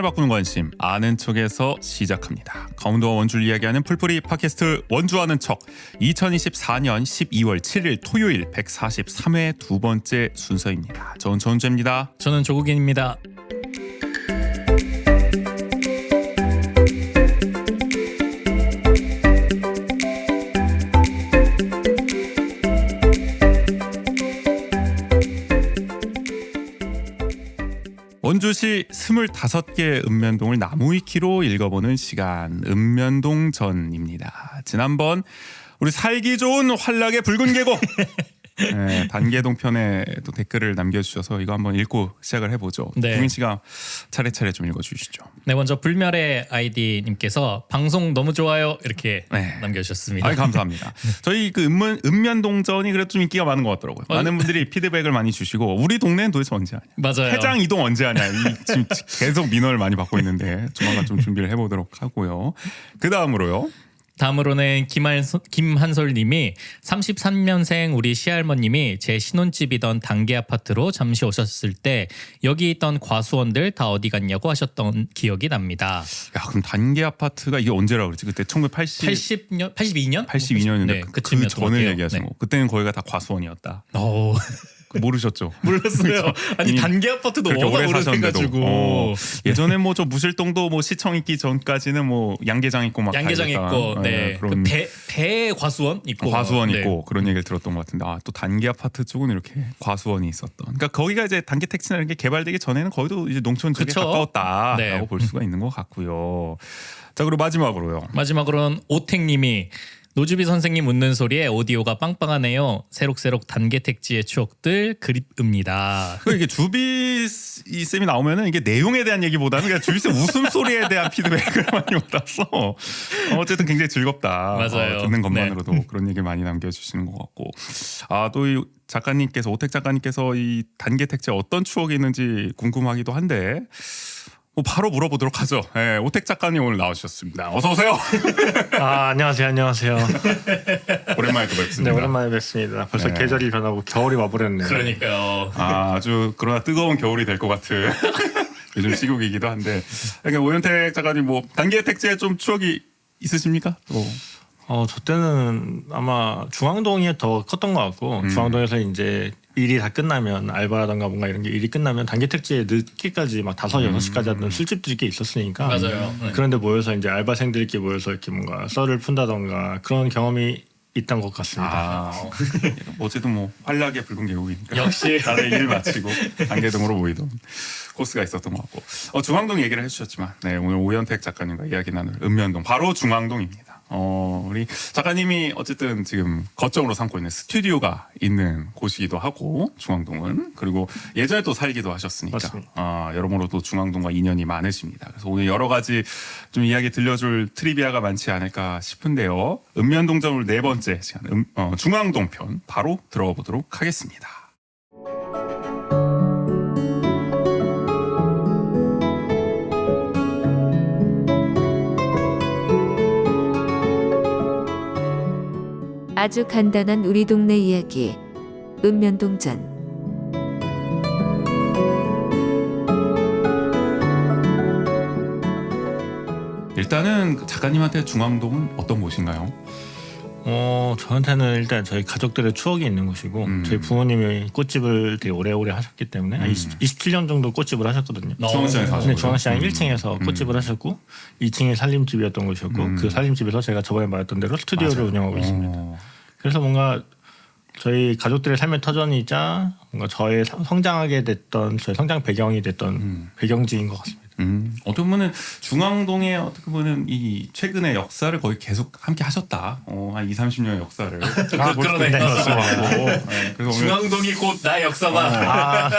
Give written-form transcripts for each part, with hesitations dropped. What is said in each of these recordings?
바꾸는 관심 아는 척에서 시작합니다. 강원도와 원주를 이야기하는 풀뿌리 팟캐스트 원주 아는 척 2024년 12월 7일 토요일 143회 두 번째 순서입니다. 저는 전재입니다. 저는 조국인입니다. 원주시 25개 읍면동을 나무위키로 읽어보는 시간 읍면동전입니다. 지난번 우리 살기 좋은 환락의 붉은 계곡 네, 단계동 편에 또 댓글을 남겨주셔서 이거 한번 읽고 시작을 해보죠. 네. 국민 씨가 차례차례 좀 읽어주시죠. 네, 먼저 불멸의 아이디님께서 방송 너무 좋아요 이렇게 남겨주셨습니다. 감사합니다. 저희 그 읍면동전이 그래도 좀 인기가 많은 것 같더라고요. 많은 분들이 피드백을 많이 주시고 우리 동네는 도대체 언제 하냐? 맞아요. 해장 이동 언제 하냐? 지금 계속 민원을 많이 받고 있는데 조만간 좀 준비를 해보도록 하고요. 그 다음으로는 김한솔님이 33년생 우리 시할머님이 제 신혼집이던 단계 아파트로 잠시 오셨을 때 여기 있던 과수원들 다 어디 갔냐고 하셨던 기억이 납니다. 야, 그럼 단계 아파트가 이게 언제라고 그랬지? 그때 82년? 82년인데 네, 그 전에 얘기하신 거. 그때는 거기가 다 과수원이었다. 모르셨죠? 몰랐어요. 아니 단계 아파트도 워낙 오래 사셔가지고 예전에 뭐 저 무실동도 뭐 시청 있기 전까지는 뭐 양계장 있고 막 양계장 있고 그런 배 과수원 있고 있고 그런 얘기를 들었던 것 같은데 또 단계 아파트 쪽은 이렇게 과수원이 있었던. 그러니까 거기가 이제 단계 택지나 이런 게 개발되기 전에는 거기도 이제 농촌 쪽에 가까웠다라고 볼 수가 있는 것 같고요. 자, 그리고 마지막으로는 오택님이 노주비 선생님 웃는 소리에 오디오가 빵빵하네요. 새록새록 단계 택지의 추억들 그립습니다. 이게 주비 쌤이 나오면은 이게 내용에 대한 얘기보다는 그냥 주비 쌤 웃음 소리에 대한 피드백을 많이 받아서 어쨌든 굉장히 즐겁다. 맞아요. 듣는 것만으로도 그런 얘기 많이 남겨주시는 것 같고 또 이 작가님께서 오택 작가님께서 이 단계 택지에 어떤 추억이 있는지 궁금하기도 한데. 바로 물어보도록 하죠. 네, 오택 작가님 오늘 나오셨습니다. 어서 오세요. 안녕하세요. 오랜만에 또 뵙습니다. 네, 오랜만에 뵙습니다. 벌써 계절이 변하고 겨울이 와버렸네요. 그러니까요. 아주 그러나 뜨거운 겨울이 될 것 같은 요즘 시국이기도 한데. 그러니까 오현택 작가님 뭐 단계 택지에 좀 추억이 있으십니까? 저 때는 아마 중앙동이 더 컸던 것 같고 중앙동에서 이제 일이 다 끝나면 알바라던가 뭔가 이런 게 일이 끝나면 단계 택지에 늦게까지 막 5, 6시까지 하던 술집들이 꽤 있었으니까 맞아요. 그런데 모여서 이제 알바생들끼리 모여서 이렇게 뭔가 썰을 푼다던가 그런 경험이 있던 것 같습니다. 어제도 뭐 환락의 붉은 계곡이니까 역시 다들 일 마치고 단계동으로 모이던 코스가 있었던 것 같고 중앙동 얘기를 해주셨지만 오늘 오현택 작가님과 이야기 나눌 읍면동 바로 중앙동입니다. 우리 작가님이 어쨌든 지금 거점으로 삼고 있는 스튜디오가 있는 곳이기도 하고 중앙동은 그리고 예전에 또 살기도 하셨으니까 여러모로 또 중앙동과 인연이 많으십니다. 그래서 오늘 여러 가지 좀 이야기 들려줄 트리비아가 많지 않을까 싶은데요. 읍면동전으로 네 번째 시간 중앙동 편 바로 들어가 보도록 하겠습니다. 아주 간단한 우리 동네 이야기 읍면동전. 일단은 작가님한테 중앙동은 어떤 곳인가요? 저한테는 일단 저희 가족들의 추억이 있는 곳이고 저희 부모님이 꽃집을 되게 오래오래 하셨기 때문에 27년 정도 꽃집을 하셨거든요. 중앙시장 1층에서 꽃집을 하셨고 2층이 살림집이었던 곳이었고 그 살림집에서 제가 저번에 말했던 대로 스튜디오를 운영하고 있습니다. 그래서 뭔가 저희 가족들의 삶의 터전이자 뭔가 저의 성장하게 됐던 저의 성장 배경이 됐던 배경지인 것 같습니다. 어떻게 보면은 중앙동의 어떻게 보면 이 최근의 역사를 거의 계속 함께 하셨다. 한 20-30년의 역사를. 그러네. 그래서 중앙동이 곧 나의 역사다.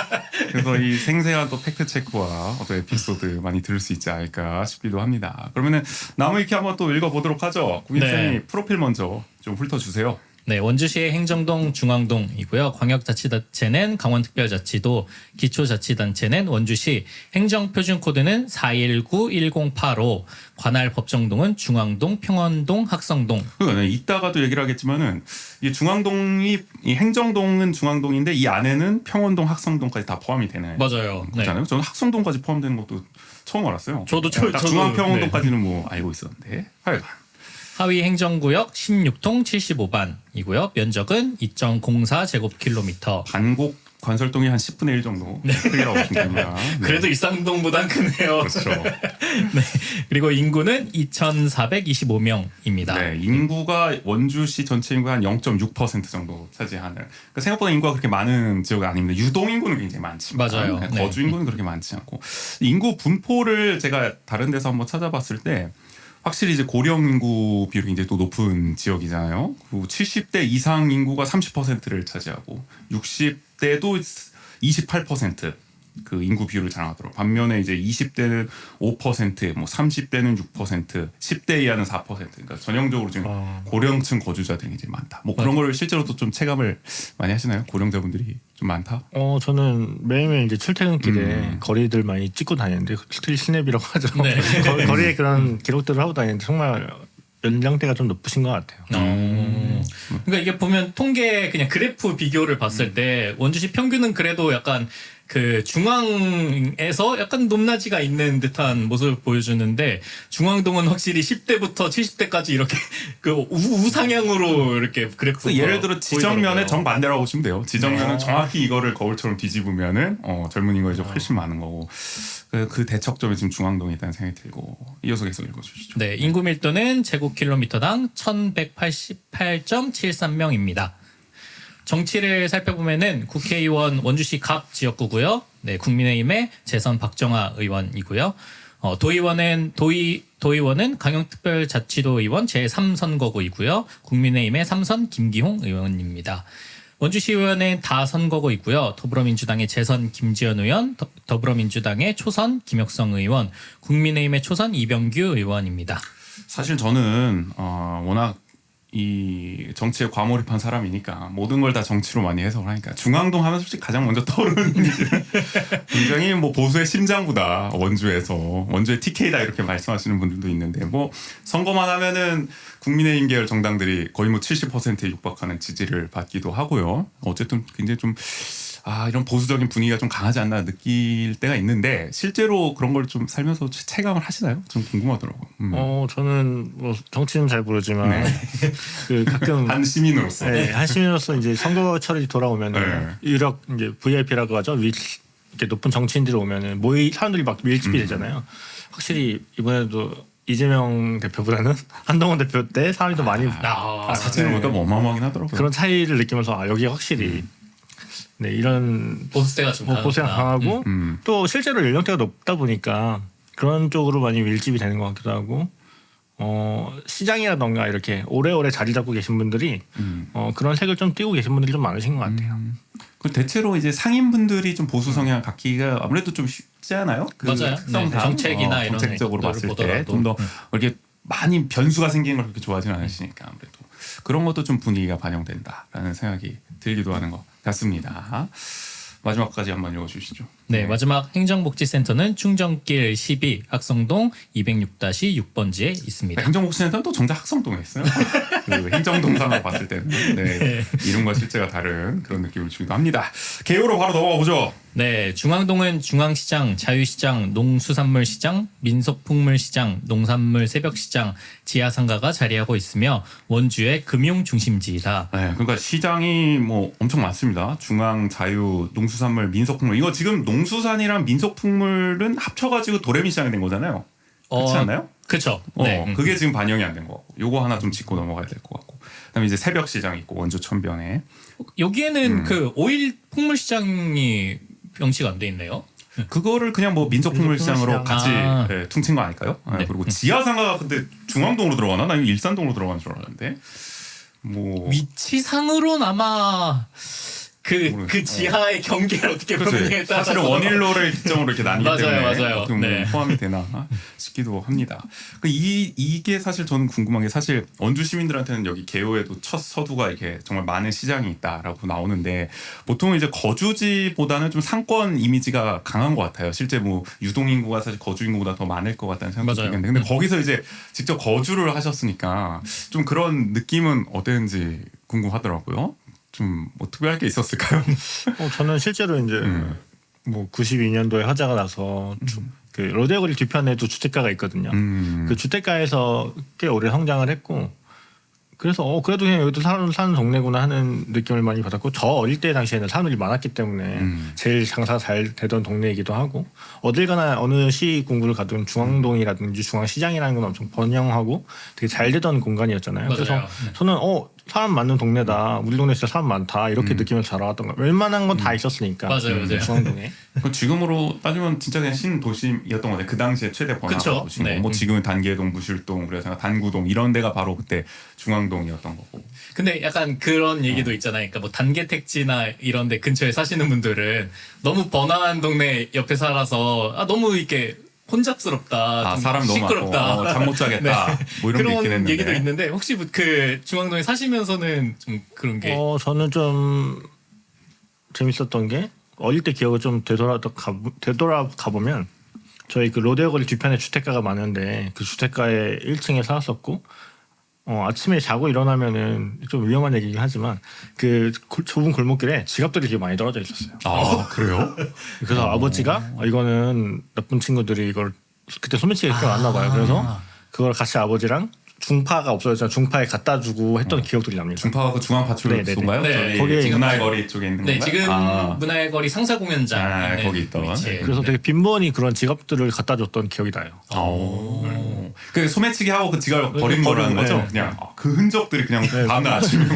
그래서 이 생생한 또 팩트 체크와 어떤 에피소드 많이 들을 수 있지 않을까 싶기도 합니다. 그러면은 나무위키 한번 또 읽어보도록 하죠. 국민쌤이 프로필 먼저 좀 훑어주세요. 네, 원주시의 행정동 중앙동이고요. 광역자치단체는 강원특별자치도, 기초자치단체는 원주시, 행정표준 코드는 419108호, 관할 법정동은 중앙동, 평원동, 학성동. 그러니까 이따가도 얘기를 하겠지만은 이 중앙동이 이 행정동은 중앙동인데 이 안에는 평원동, 학성동까지 다 포함이 되는 맞아요. 네. 거잖아요. 저는 학성동까지 포함되는 것도 처음 알았어요. 저도 딱 중앙평원동까지는 뭐 알고 있었는데 하여간. 하위 행정구역 16통 75반이고요. 면적은 2.04제곱킬로미터. 반곡 관설동이 한 10분의 1 정도 크기라고 보시면 됩니다. 네. 그래도 일산동보단 크네요. 그렇죠. 네. 그리고 인구는 2,425명입니다. 네, 인구가 원주시 전체 인구의 한 0.6% 정도 차지하는. 그러니까 생각보다 인구가 그렇게 많은 지역은 아닙니다. 유동 인구는 굉장히 많지만 맞아요. 네. 거주 인구는 그렇게 많지 않고 인구 분포를 제가 다른 데서 한번 찾아봤을 때 확실히 이제 고령 인구 비율이 굉장히 또 높은 지역이잖아요. 70대 이상 인구가 30%를 차지하고 60대도 28% 그 인구 비율을 자랑하더라고요. 반면에 이제 20대는 5%, 뭐 30대는 6%, 10대 이하는 4%. 그러니까 전형적으로 지금 고령층 거주자들이 이제 많다. 뭐 그런 걸 실제로도 좀 체감을 많이 하시나요? 고령자분들이 좀 많다. 저는 매일매일 이제 출퇴근길에 거리들 많이 찍고 다니는데 스트릿 스냅이라고 하죠. 네. 거리에 그런 기록들을 하고 다니는데 정말 연령대가 좀 높으신 것 같아요. 그러니까 이게 보면 통계 그냥 그래프 비교를 봤을 때 원주시 평균은 그래도 약간 그 중앙에서 약간 높낮이가 있는 듯한 모습을 보여주는데 중앙동은 확실히 10대부터 70대까지 이렇게 그 우상향으로 이렇게 그래프. 예를 들어 지정면에 정반대라고 보시면 돼요. 지정면은 정확히 이거를 거울처럼 뒤집으면은 젊은 인구가 이제 훨씬 많은 거고 그 대척점에 지금 중앙동에 있다는 생각이 들고 이어서 계속 읽어주시죠. 네, 인구 밀도는 제곱킬로미터당 1,188.73명입니다. 정치를 살펴보면은 국회의원 원주시 갑 지역구고요. 네, 국민의힘의 재선 박정아 의원이고요. 도의원은 강영특별자치도 의원 제3선거구이고요. 국민의힘의 3선 김기홍 의원입니다. 원주시 의원은 다 선거구 있고요. 더불어민주당의 재선 김지연 의원, 더불어민주당의 초선 김혁성 의원, 국민의힘의 초선 이병규 의원입니다. 사실 저는 워낙 이 정치에 과몰입한 사람이니까 모든 걸 다 정치로 많이 해석을 하니까 중앙동 하면 솔직히 가장 먼저 떠오르는 이미지는 굉장히 뭐 보수의 심장부다. 원주의 TK다 이렇게 말씀하시는 분들도 있는데 뭐 선거만 하면은 국민의힘 계열 정당들이 거의 뭐 70%에 육박하는 지지를 받기도 하고요. 어쨌든 굉장히 좀 이런 보수적인 분위기가 좀 강하지 않나 느낄 때가 있는데 실제로 그런 걸 좀 살면서 체감을 하시나요? 좀 궁금하더라고요. 저는 뭐 정치는 잘 모르지만 그 가끔 한 시민으로서 한 시민으로서 이제 선거철이 돌아오면은 유력 이제 VIP라고 하죠. 이렇게 높은 정치인들이 오면은 사람들이 막 밀집이 되잖아요. 확실히 이번에도 이재명 대표보다는 한동훈 대표 때 사람이 더 많이 사진을 보니까 뭐 어마어마하긴 하더라고요. 그런 차이를 느끼면서 여기가 확실히 네, 이런 보수세가 좀 보수세가 강하고 또 실제로 연령대가 높다 보니까 그런 쪽으로 많이 밀집이 되는 것 같기도 하고 시장이라던가 이렇게 오래오래 자리 잡고 계신 분들이 그런 색을 좀 띄고 계신 분들이 좀 많으신 것 같아요. 대체로 이제 상인분들이 좀 보수 성향 갖기가 아무래도 좀 쉽지 않아요? 맞아요. 네, 정책이나 이런 정책적으로 봤을 때 보더라도. 좀 더 이렇게 많이 변수가 생기는 걸 그렇게 좋아하지는 않으시니까 아무래도 그런 것도 좀 분위기가 반영된다라는 생각이 들기도 하는 것 같습니다. 마지막까지 한번 읽어주시죠. 네, 마지막 행정복지센터는 충정길 12 학성동 206-6번지에 있습니다. 행정복지센터는 또 정작 학성동에 있어요. 그 행정동상으로 봤을 때는 이름과 실제가 다른 그런 느낌을 주기도 합니다. 개요로 바로 넘어가 보죠. 네, 중앙동은 중앙시장, 자유시장, 농수산물시장, 민속풍물시장, 농산물 새벽시장, 지하상가가 자리하고 있으며 원주의 금융중심지이다. 네, 그러니까 시장이 뭐 엄청 많습니다. 중앙, 자유, 농수산물, 민속풍물. 이거 지금 농수산이랑 민속풍물은 합쳐가지고 도레미 시장이 된 거잖아요. 그렇지 않나요? 그렇죠. 네. 그게 지금 반영이 안 된 거고. 요거 하나 좀 짚고 넘어가야 될 것 같고. 그다음에 이제 새벽 시장 있고 원주 천변에. 여기에는 그 오일 풍물시장이 병치가 안 돼 있네요. 그거를 그냥 뭐 민속풍물시장으로 같이 퉁친 거 아닐까요? 네. 그리고 지하상가가 근데 중앙동으로 들어가나? 나 이거 일산동으로 들어가는 줄 알았는데. 뭐 위치상으로는 아마 그 지하의 경계를 어떻게 보느냐에 따라서 사실은 원일로를 기점으로 이렇게 나뉘기 맞아요, 때문에 맞아요. 어떻게 보면 네. 포함이 되나 싶기도 합니다. 이게 사실 저는 궁금한 게 사실 원주 시민들한테는 여기 개요에도 첫 서두가 이렇게 정말 많은 시장이 있다라고 나오는데 보통 이제 거주지보다는 좀 상권 이미지가 강한 것 같아요. 실제 뭐 유동 인구가 사실 거주 인구보다 더 많을 것 같다는 생각이 맞아요. 드는데 근데 거기서 이제 직접 거주를 하셨으니까 좀 그런 느낌은 어땠는지 궁금하더라고요. 좀 뭐 특별할 게 있었을까요? 저는 실제로 이제 뭐 92년도에 화재가 나서 그 로데오거리 뒤편에도 주택가가 있거든요. 그 주택가에서 꽤 오래 성장을 했고 그래서 그래도 그냥 여기도 사는 동네구나 하는 느낌을 많이 받았고 저 어릴 때 당시에는 사람들이 많았기 때문에 제일 장사가 잘 되던 동네이기도 하고 어딜 가나 어느 시 군구를 가든 중앙동이라든지 중앙시장이라는 건 엄청 번영하고 되게 잘 되던 공간이었잖아요. 맞아요. 그래서 네. 저는 사람 많은 동네다. 우리 동네 진짜 사람 많다. 이렇게 느끼면서 자라왔던 거예요. 웬만한 건 다 있었으니까. 맞아요. 중앙동에. 그 지금으로 따지면 진짜 그냥 신도심이었던 것 같아요. 그 당시에 최대 그쵸. 번화가 도시. 네. 뭐 지금은 단계동, 무실동, 그래서 단구동 이런 데가 바로 그때 중앙동이었던 거고. 근데 약간 그런 얘기도 있잖아요. 그러니까 뭐 단계 택지나 이런 데 근처에 사시는 분들은 너무 번화한 동네 옆에 살아서 너무 이렇게 혼잡스럽다. 좀 사람 너무 시끄럽다. 많고 잠 못 자겠다. 뭐 이런 게 있긴 그런 했는데. 얘기도 있는데 혹시 그 중앙동에 사시면서는 좀 그런 게 저는 좀 재밌었던 게 어릴 때 기억을 좀 되돌아가 보면 저희 그 로데오거리 뒤편에 주택가가 많은데 그 주택가의 1층에 살았었고 아침에 자고 일어나면은 좀 위험한 얘기긴 하지만 그 좁은 골목길에 지갑들이 되게 많이 떨어져 있었어요. 아 그래요? 그래서 아버지가 이거는 나쁜 친구들이 이걸 그때 소매치기가 꽤 많나 봐요. 그래서 그걸 같이 아버지랑 중파가 없어졌잖아요. 중파에 갖다 주고 했던 기억들이 납니다. 중파가 그 중앙파출소인가요? 네. 저기 거기에 지금 문화의 쪽에 있는 네, 건가요? 지금 문화의 거리 상사공연장 거기 있던. 위치에. 그래서 되게 빈번히 그런 지갑들을 갖다 줬던 기억이 나요. 그 소매치기 하고 그 지갑 버린 거라는 거죠? 네. 그냥 그 흔적들이 그냥 다음날 아침에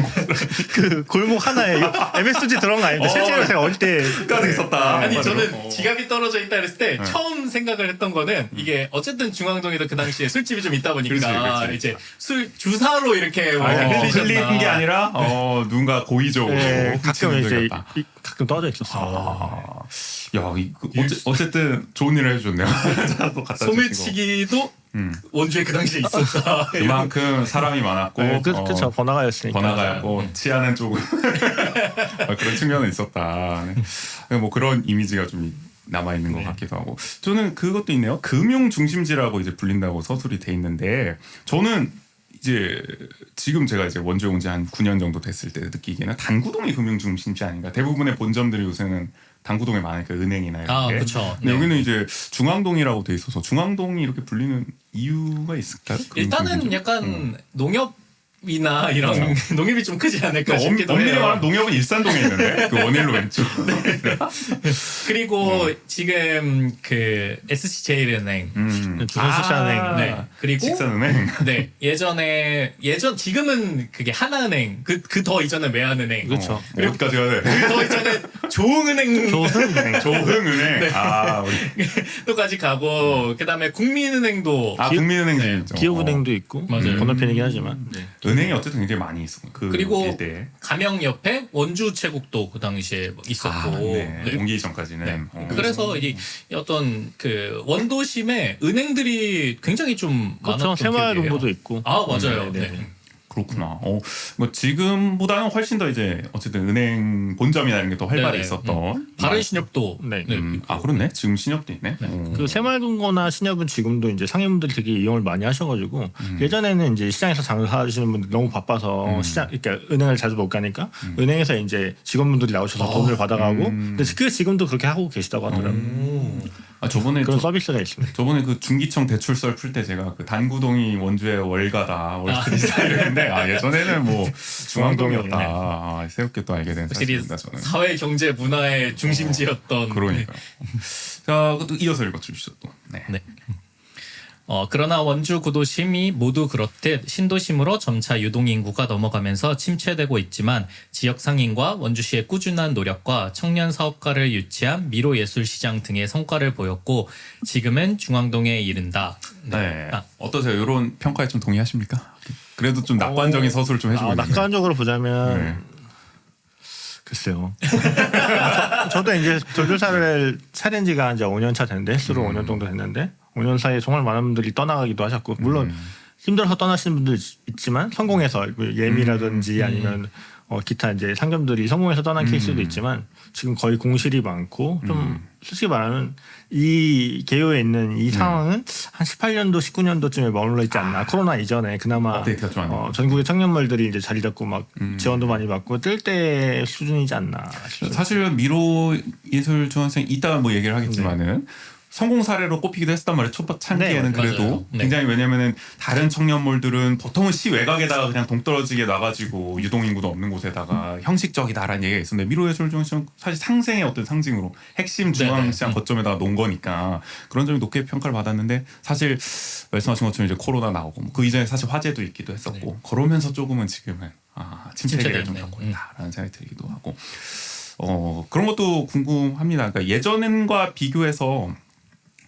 그 골목 하나에 MSG 들어간 거 아닌데 실제로 제가 어릴 때 끝까지 있었다. 아니 맞아요. 저는 지갑이 떨어져 있다 그랬을 때 처음 생각을 했던 거는 이게 어쨌든 중앙동에도 그 당시에 술집이 좀 있다 보니까 그렇지. 이제 술 주사로 이렇게 흘린 게 아니라 누군가 고의적으로 가끔 훔치는 이제 적이었다. 가끔 떨어져 있었어요. 어쨌든 좋은 일을 해줬네요. 또 갖다 주시고. 소매치기도 원주에 그 당시에 있었다. 그만큼 사람이 많았고 네, 그렇죠. 번화가였으니까. 번화가였고 치안은 조금 그런 측면은 있었다. 네. 뭐 그런 이미지가 좀 남아 있는 것 같기도 하고 저는 그것도 있네요. 금융 중심지라고 이제 불린다고 서술이 돼 있는데 저는 이제 지금 제가 이제 원주에 온 지 한 9년 정도 됐을 때 느끼기에는 단구동이 금융 중심지 아닌가. 대부분의 본점들이 요새는 단구동에 많으니까 은행이나 이렇게. 그렇죠. 근데 여기는 이제 중앙동이라고 돼 있어서 중앙동이 이렇게 불리는 이유가 있을까요? 일단은 약간 농협이나 이런 농협이 좀 크지 않을까 싶기도 엄밀히 해요. 말하면 농협은 일산동에 있는데 그 원일로 왼쪽. 그리고 지금 그 SC제일은행 주소식사은행. 네. 그리고 식산은행. 네 예전 지금은 그게 하나은행 그 더 이전은 외환은행 그렇죠. 어디까지 가야 돼? 그 더 이전에 조흥은행 조흥은행. 우리. 또까지 가고 그다음에 국민은행도 국민은행 있죠. 기업은행도 있고 맞아요. 건너편이긴 하지만. 은행이 어쨌든 굉장히 많이 있어. 그리고 일대에. 가명 옆에 원주체국도 그 당시에 있었고 네. 네. 옮기기 전까지는. 그래서 이 어떤 그 원도심에 은행들이 굉장히 좀 그렇죠. 많았던 새마을금고도 기억이에요. 있고. 맞아요. 네. 네. 그렇구나. 뭐 지금보다는 훨씬 더 이제 어쨌든 은행 본점이나 이런 게 더 활발히 네네. 있었던. 다른 신협도 네. 그렇네. 지금 신협도 있네. 그 새마을금고나 신협은 지금도 이제 상인분들이 되게 이용을 많이 하셔가지고 예전에는 이제 시장에서 장사하시는 분들 너무 바빠서 그러니까 은행을 자주 못 가니까 은행에서 이제 직원분들이 나오셔서 돈을 받아가고 근데 그 지금도 그렇게 하고 계시다고 하더라고요. 저번에 그런 서비스가 있습니다. 저번에 그 중기청 대출설 풀 때 제가 그 단구동이 원주의 월가다 월스트리트다 이랬는데 예전에는 뭐 중앙동이었다. 새롭게 또 알게 된 확실히 사실입니다. 저는. 사회, 경제, 문화의 중심지였던. 그러니까요. 자, 또 이어서 읽어주시죠 또. 네. 네. 그러나 원주 구도심이 모두 그렇듯 신도심으로 점차 유동인구가 넘어가면서 침체되고 있지만 지역 상인과 원주시의 꾸준한 노력과 청년 사업가를 유치한 미로예술시장 등의 성과를 보였고 지금은 중앙동에 이른다. 네. 어떠세요? 이런 평가에 좀 동의하십니까? 그래도 좀 낙관적인 서술을 좀 해주고 있는. 낙관적으로 보자면 글쎄요. 저도 이제 돌조사를 차린 지가 이제 5년 차 됐는데 횟수로 5년 정도 됐는데 5년 사이에 정말 많은 분들이 떠나가기도 하셨고 물론 힘들어서 떠나시는 분들 있지만 성공해서 예미라든지 아니면 기타 이제 상점들이 성공해서 떠난 케이스도 있지만 지금 거의 공실이 많고 좀 솔직히 말하면 이 개요에 있는 이 상황은 한 18년도 19년도쯤에 머물러 있지 않나. 코로나 이전에 그나마 업데이트가 좀 안 됐고. 전국의 청년물들이 이제 자리 잡고 막 지원도 많이 받고 뜰 때 수준이지 않나 싶어요. 사실은 미로 예술 중앙생 이따가 뭐 얘기를 하겠지만은 성공 사례로 꼽히기도 했단 말이에요. 초창기에는 네, 그래도 맞아요. 네. 굉장히 왜냐면은 다른 청년몰들은 보통은 시 외곽에다가 그냥 동떨어지게 놔가지고 유동인구도 없는 곳에다가 형식적이다라는 얘기가 있었는데 미로 예술 중앙시장 사실 상생의 어떤 상징으로 핵심 중앙시장 거점에다가 놓은 거니까 그런 점이 높게 평가를 받았는데 사실 말씀하신 것처럼 이제 코로나 나오고 그 이전에 사실 화재도 있기도 했었고 그러면서 조금은 지금은 침체기를 좀 겪고 있다라는 생각이 들기도 하고 그런 것도 궁금합니다. 그러니까 예전과 비교해서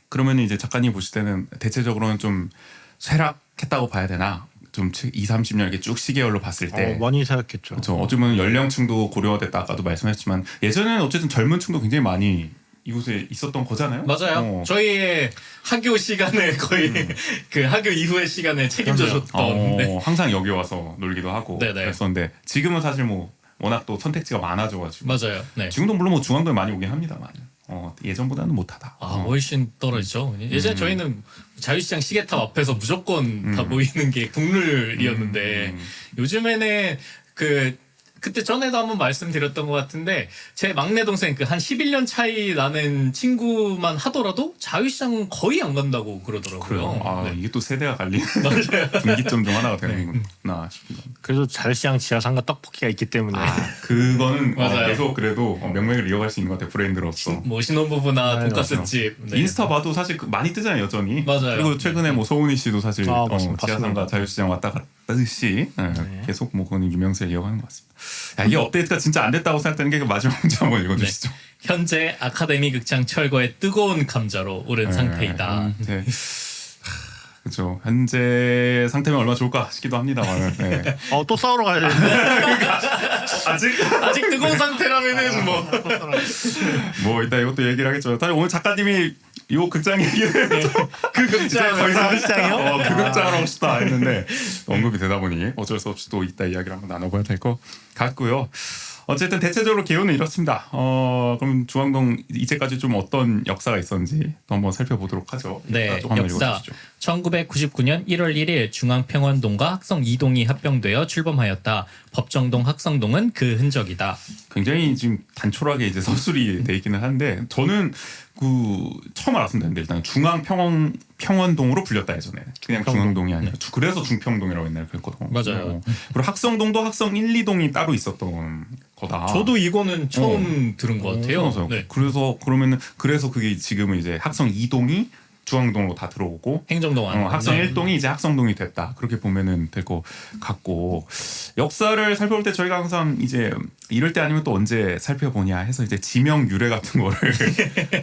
그러면 이제 작가님 보실 때는 대체적으로는 좀 쇠락했다고 봐야 되나? 좀 20, 30년 이렇게 쭉 시계열로 봤을 때 많이 생각했죠. 그렇죠. 어쩌면 연령층도 고려됐다 아까도 말씀하셨지만 예전에는 어쨌든 젊은층도 굉장히 많이 이곳에 있었던 거잖아요. 맞아요. 저희의 학교 시간을 거의 그 학교 이후의 시간을 책임져줬던. 네. 항상 여기 와서 놀기도 하고 네네. 그랬었는데 지금은 사실 뭐 워낙 또 선택지가 많아져가지고 맞아요. 네. 지금도 물론 뭐 중앙도에 많이 오긴 합니다만 예전보다는 못하다. 훨씬 떨어지죠. 예전에 저희는 자유시장 시계탑 앞에서 무조건 다 모이는 게 국룰이었는데 요즘에는 그때 전에도 한번 말씀드렸던 것 같은데 제 막내 동생 그 한 11년 차이 나는 친구만 하더라도 자유시장 거의 안 간다고 그러더라고요. 그래요. 네. 이게 또 세대가 갈리는 분기점 중 하나가 되는구나 싶습니다. 그래도 자유시장 지하상가 떡볶이가 있기 때문에 그거는 맞아요. 계속 그래도 명맥을 이어갈 수 있는 것 같아요. 브랜드로서. 뭐 신혼부부나 네, 돈가스집. 네. 인스타 봐도 사실 많이 뜨잖아요, 여전히. 맞아요. 그리고 최근에 뭐 서훈이 씨도 사실 맞습니다. 지하상가 자유시장 왔다 갔다듯이 계속 뭐 그건 유명세를 이어가는 것 같습니다. 이게 업데이트가 진짜 안 됐다고 생각되는 게 그 마지막 문제 한번 읽어주시죠. 현재 아카데미 극장 철거의 뜨거운 감자로 오른 상태이다. 그렇죠. 현재 상태면 얼마나 좋을까 싶기도 합니다만. 네. 또 싸우러 가야 되는데 아직 뜨거운 상태라면은 뭐 이따 이것도 얘기를 하겠죠. 사실 오늘 작가님이 이 극장 얘기를 그 극장 더 이상 극장이요? 그 극장을 하고 싶다 했는데 언급이 되다 보니 어쩔 수 없이 또 이따 이야기를 한번 나눠봐야 될 것 같고요. 어쨌든 대체적으로 개요는 이렇습니다. 그럼 중앙동 이제까지 좀 어떤 역사가 있었는지 또 한번 살펴보도록 하죠. 네, 좀 한번 역사. 읽어주시죠. 1999년 1월 1일 중앙평원동과 학성 2동이 합병되어 출범하였다. 법정동 학성동은 그 흔적이다. 굉장히 지금 단촐하게 이제 서술이 돼 있기는 한데 저는 처음 알았습니다. 근데 일단 중앙평원동으로 불렸다 예전에 그냥 중앙동이 아니라 그래서 중평동이라고 옛날에 그랬거든요. 맞아요. 그리고 학성동도 학성 1, 2동이 따로 있었던 거다. 저도 이거는 처음 들은 것 같아요. 네. 그래서 그게 지금은 이제 학성 2동이 중앙동으로 다 들어오고 행정동 안으로. 학성 1동이 이제 학성동이 됐다. 그렇게 보면은 될 것 같고 역사를 살펴볼 때 저희가 항상 이제 이럴 때 아니면 또 언제 살펴보냐 해서 이제 지명 유래 같은 거를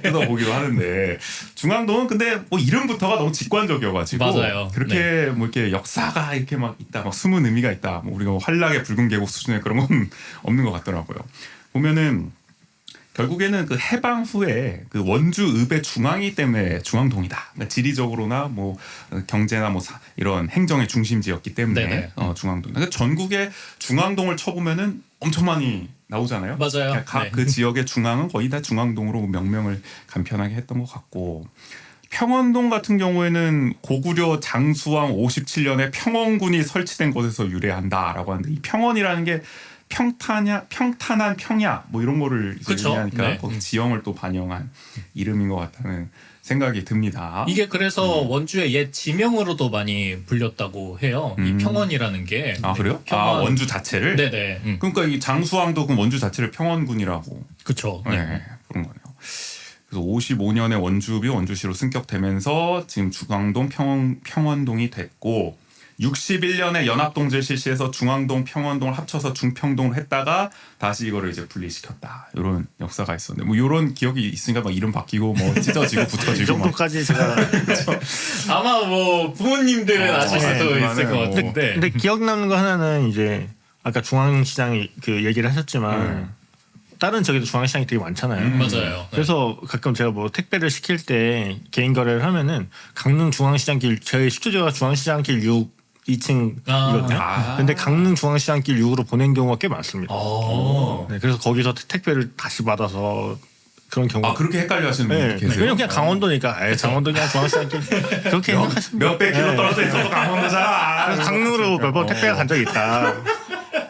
뜯어보기도 하는데 중앙동은 근데 뭐 이름부터가 너무 직관적이어가지고 맞아요. 그렇게 뭐 이렇게 역사가 이렇게 막 있다, 막 숨은 의미가 있다. 뭐 우리가 활락의 붉은 계곡 수준의 그런 건 없는 것 같더라고요. 보면은. 결국에는 그 해방 후에 그 원주 읍의 중앙이 때문에 중앙동이다. 그러니까 지리적으로나 뭐 경제나 뭐 이런 행정의 중심지였기 때문에 중앙동. 그러니까 전국에 중앙동을 쳐보면은 엄청 많이 나오잖아요. 맞아요. 각 그 지역의 중앙은 거의 다 중앙동으로 명명을 간편하게 했던 것 같고. 평원동 같은 경우에는 고구려 장수왕 57년에 평원군이 설치된 곳에서 유래한다라고 하는데 이 평원이라는 게 평탄한 평야 뭐 이런 거를 의미하니까 거기 지형을 또 반영한 이름인 것 같다는 생각이 듭니다. 이게 그래서 원주의 옛 지명으로도 많이 불렸다고 해요. 이 평원이라는 게. 그래요? 평원. 원주 자체를? 네네. 그러니까 이 장수왕도 그럼 원주 자체를 평원군이라고 그렇죠. 부른 거네요. 그래서 55년에 원주읍이 원주시로 승격되면서 지금 중앙동 평원동이 됐고 61년에 연합동지를 실시해서 중앙동, 평원동을 합쳐서 중평동을 했다가 다시 이거를 이제 분리시켰다. 이런 역사가 있었는데 뭐 이런 기억이 있으니까 막 이름 바뀌고 뭐 찢어지고 붙어지고 이 정도까지 제가 아마 뭐 부모님들은 아실 수도 있을 것 뭐. 같은데. 근데 기억 남는 거 하나는 이제 아까 중앙시장 그 얘기를 하셨지만 다른 저기도 중앙시장이 되게 많잖아요. 맞아요. 네. 그래서 가끔 제가 뭐 택배를 시킬 때 개인 거래를 하면은 강릉 중앙시장길 저희 스튜디오가 중앙시장길 6 2층이거든요. 근데 강릉 중앙시장길 6으로 보낸 경우가 꽤 많습니다. 네, 그래서 거기서 택배를 다시 받아서 그런 경우. 아 그렇게 헷갈려 하시는 분들 네, 계세요? 왜냐면 그냥 강원도니까 강원도 그냥 중앙시장길 그렇게 생각하시면 몇백 킬로 떨어져 있어도 강원도잖아. 그래서 강릉으로 몇 번 택배가 간 적이 있다.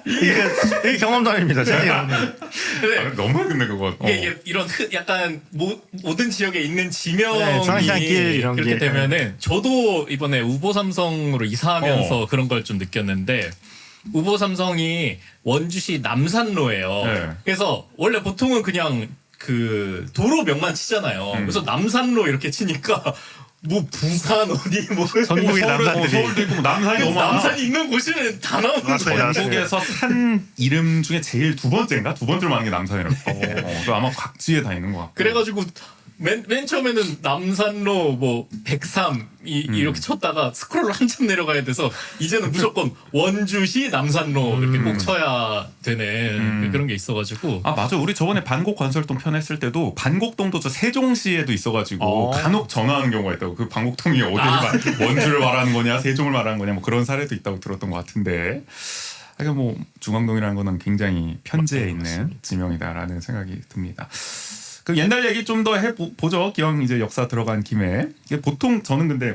이게 경험담입니다. 제가 근데 너무 근데 그거. 이게 이런 약간 모든 지역에 있는 지명이 네, 중앙시장길 이런 그렇게 게. 되면은 저도 이번에 우보 삼성으로 이사하면서 그런 걸 좀 느꼈는데 우보 삼성이 원주시 남산로예요. 네. 그래서 원래 보통은 그냥 그 도로명만 치잖아요. 그래서 남산로 이렇게 치니까 뭐 부산 어디 뭐 전국의 서울, 남산들이. 서울도 있고 뭐 남산이 너무 많아. 남산이 있는 곳은 다 나오는 맞아요. 거예요. 전국에서 산 이름 중에 제일 두 번째인가? 두 번째로 많은 게 남산이라고. 그 아마 각지에 다 있는 것 같고. 그래가지고 맨 처음에는 남산로 뭐 103 이렇게 쳤다가 스크롤을 한참 내려가야 돼서 이제는 무조건 원주시 남산로 이렇게 꼭 쳐야 되는 그런 게 있어가지고 아 맞아. 우리 저번에 반곡 건설동 편 했을 때도 반곡동도 저 세종시에도 있어가지고 간혹 전화하는 경우가 있다고. 그 반곡동이 어디를 원주를 말하는 거냐, 세종을 말하는 거냐, 뭐 그런 사례도 있다고 들었던 것 같은데. 하여간 뭐 중앙동이라는 거는 굉장히 편지에 있는 지명이다라는 생각이 듭니다. 그 옛날 얘기 좀 더 해보죠. 기왕 이제 역사 들어간 김에. 이게 보통 저는 근데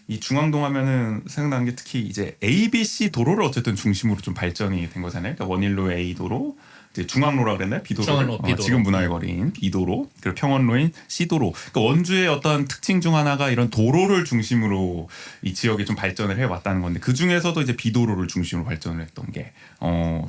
이 중앙동 하면은 생각나는 게 특히 이제 ABC 도로를 어쨌든 중심으로 좀 발전이 된 거잖아요. 그러니까 원일로 A 도로, 이제 중앙로라 그랬나요? B도로. 중앙로, B도로. 지금 문화의 거리인 B도로, 그리고 평원로인 C도로. 그러니까 원주의 어떤 특징 중 하나가 이런 도로를 중심으로 이 지역이 좀 발전을 해왔다는 건데 그 중에서도 이제 B도로를 중심으로 발전을 했던 게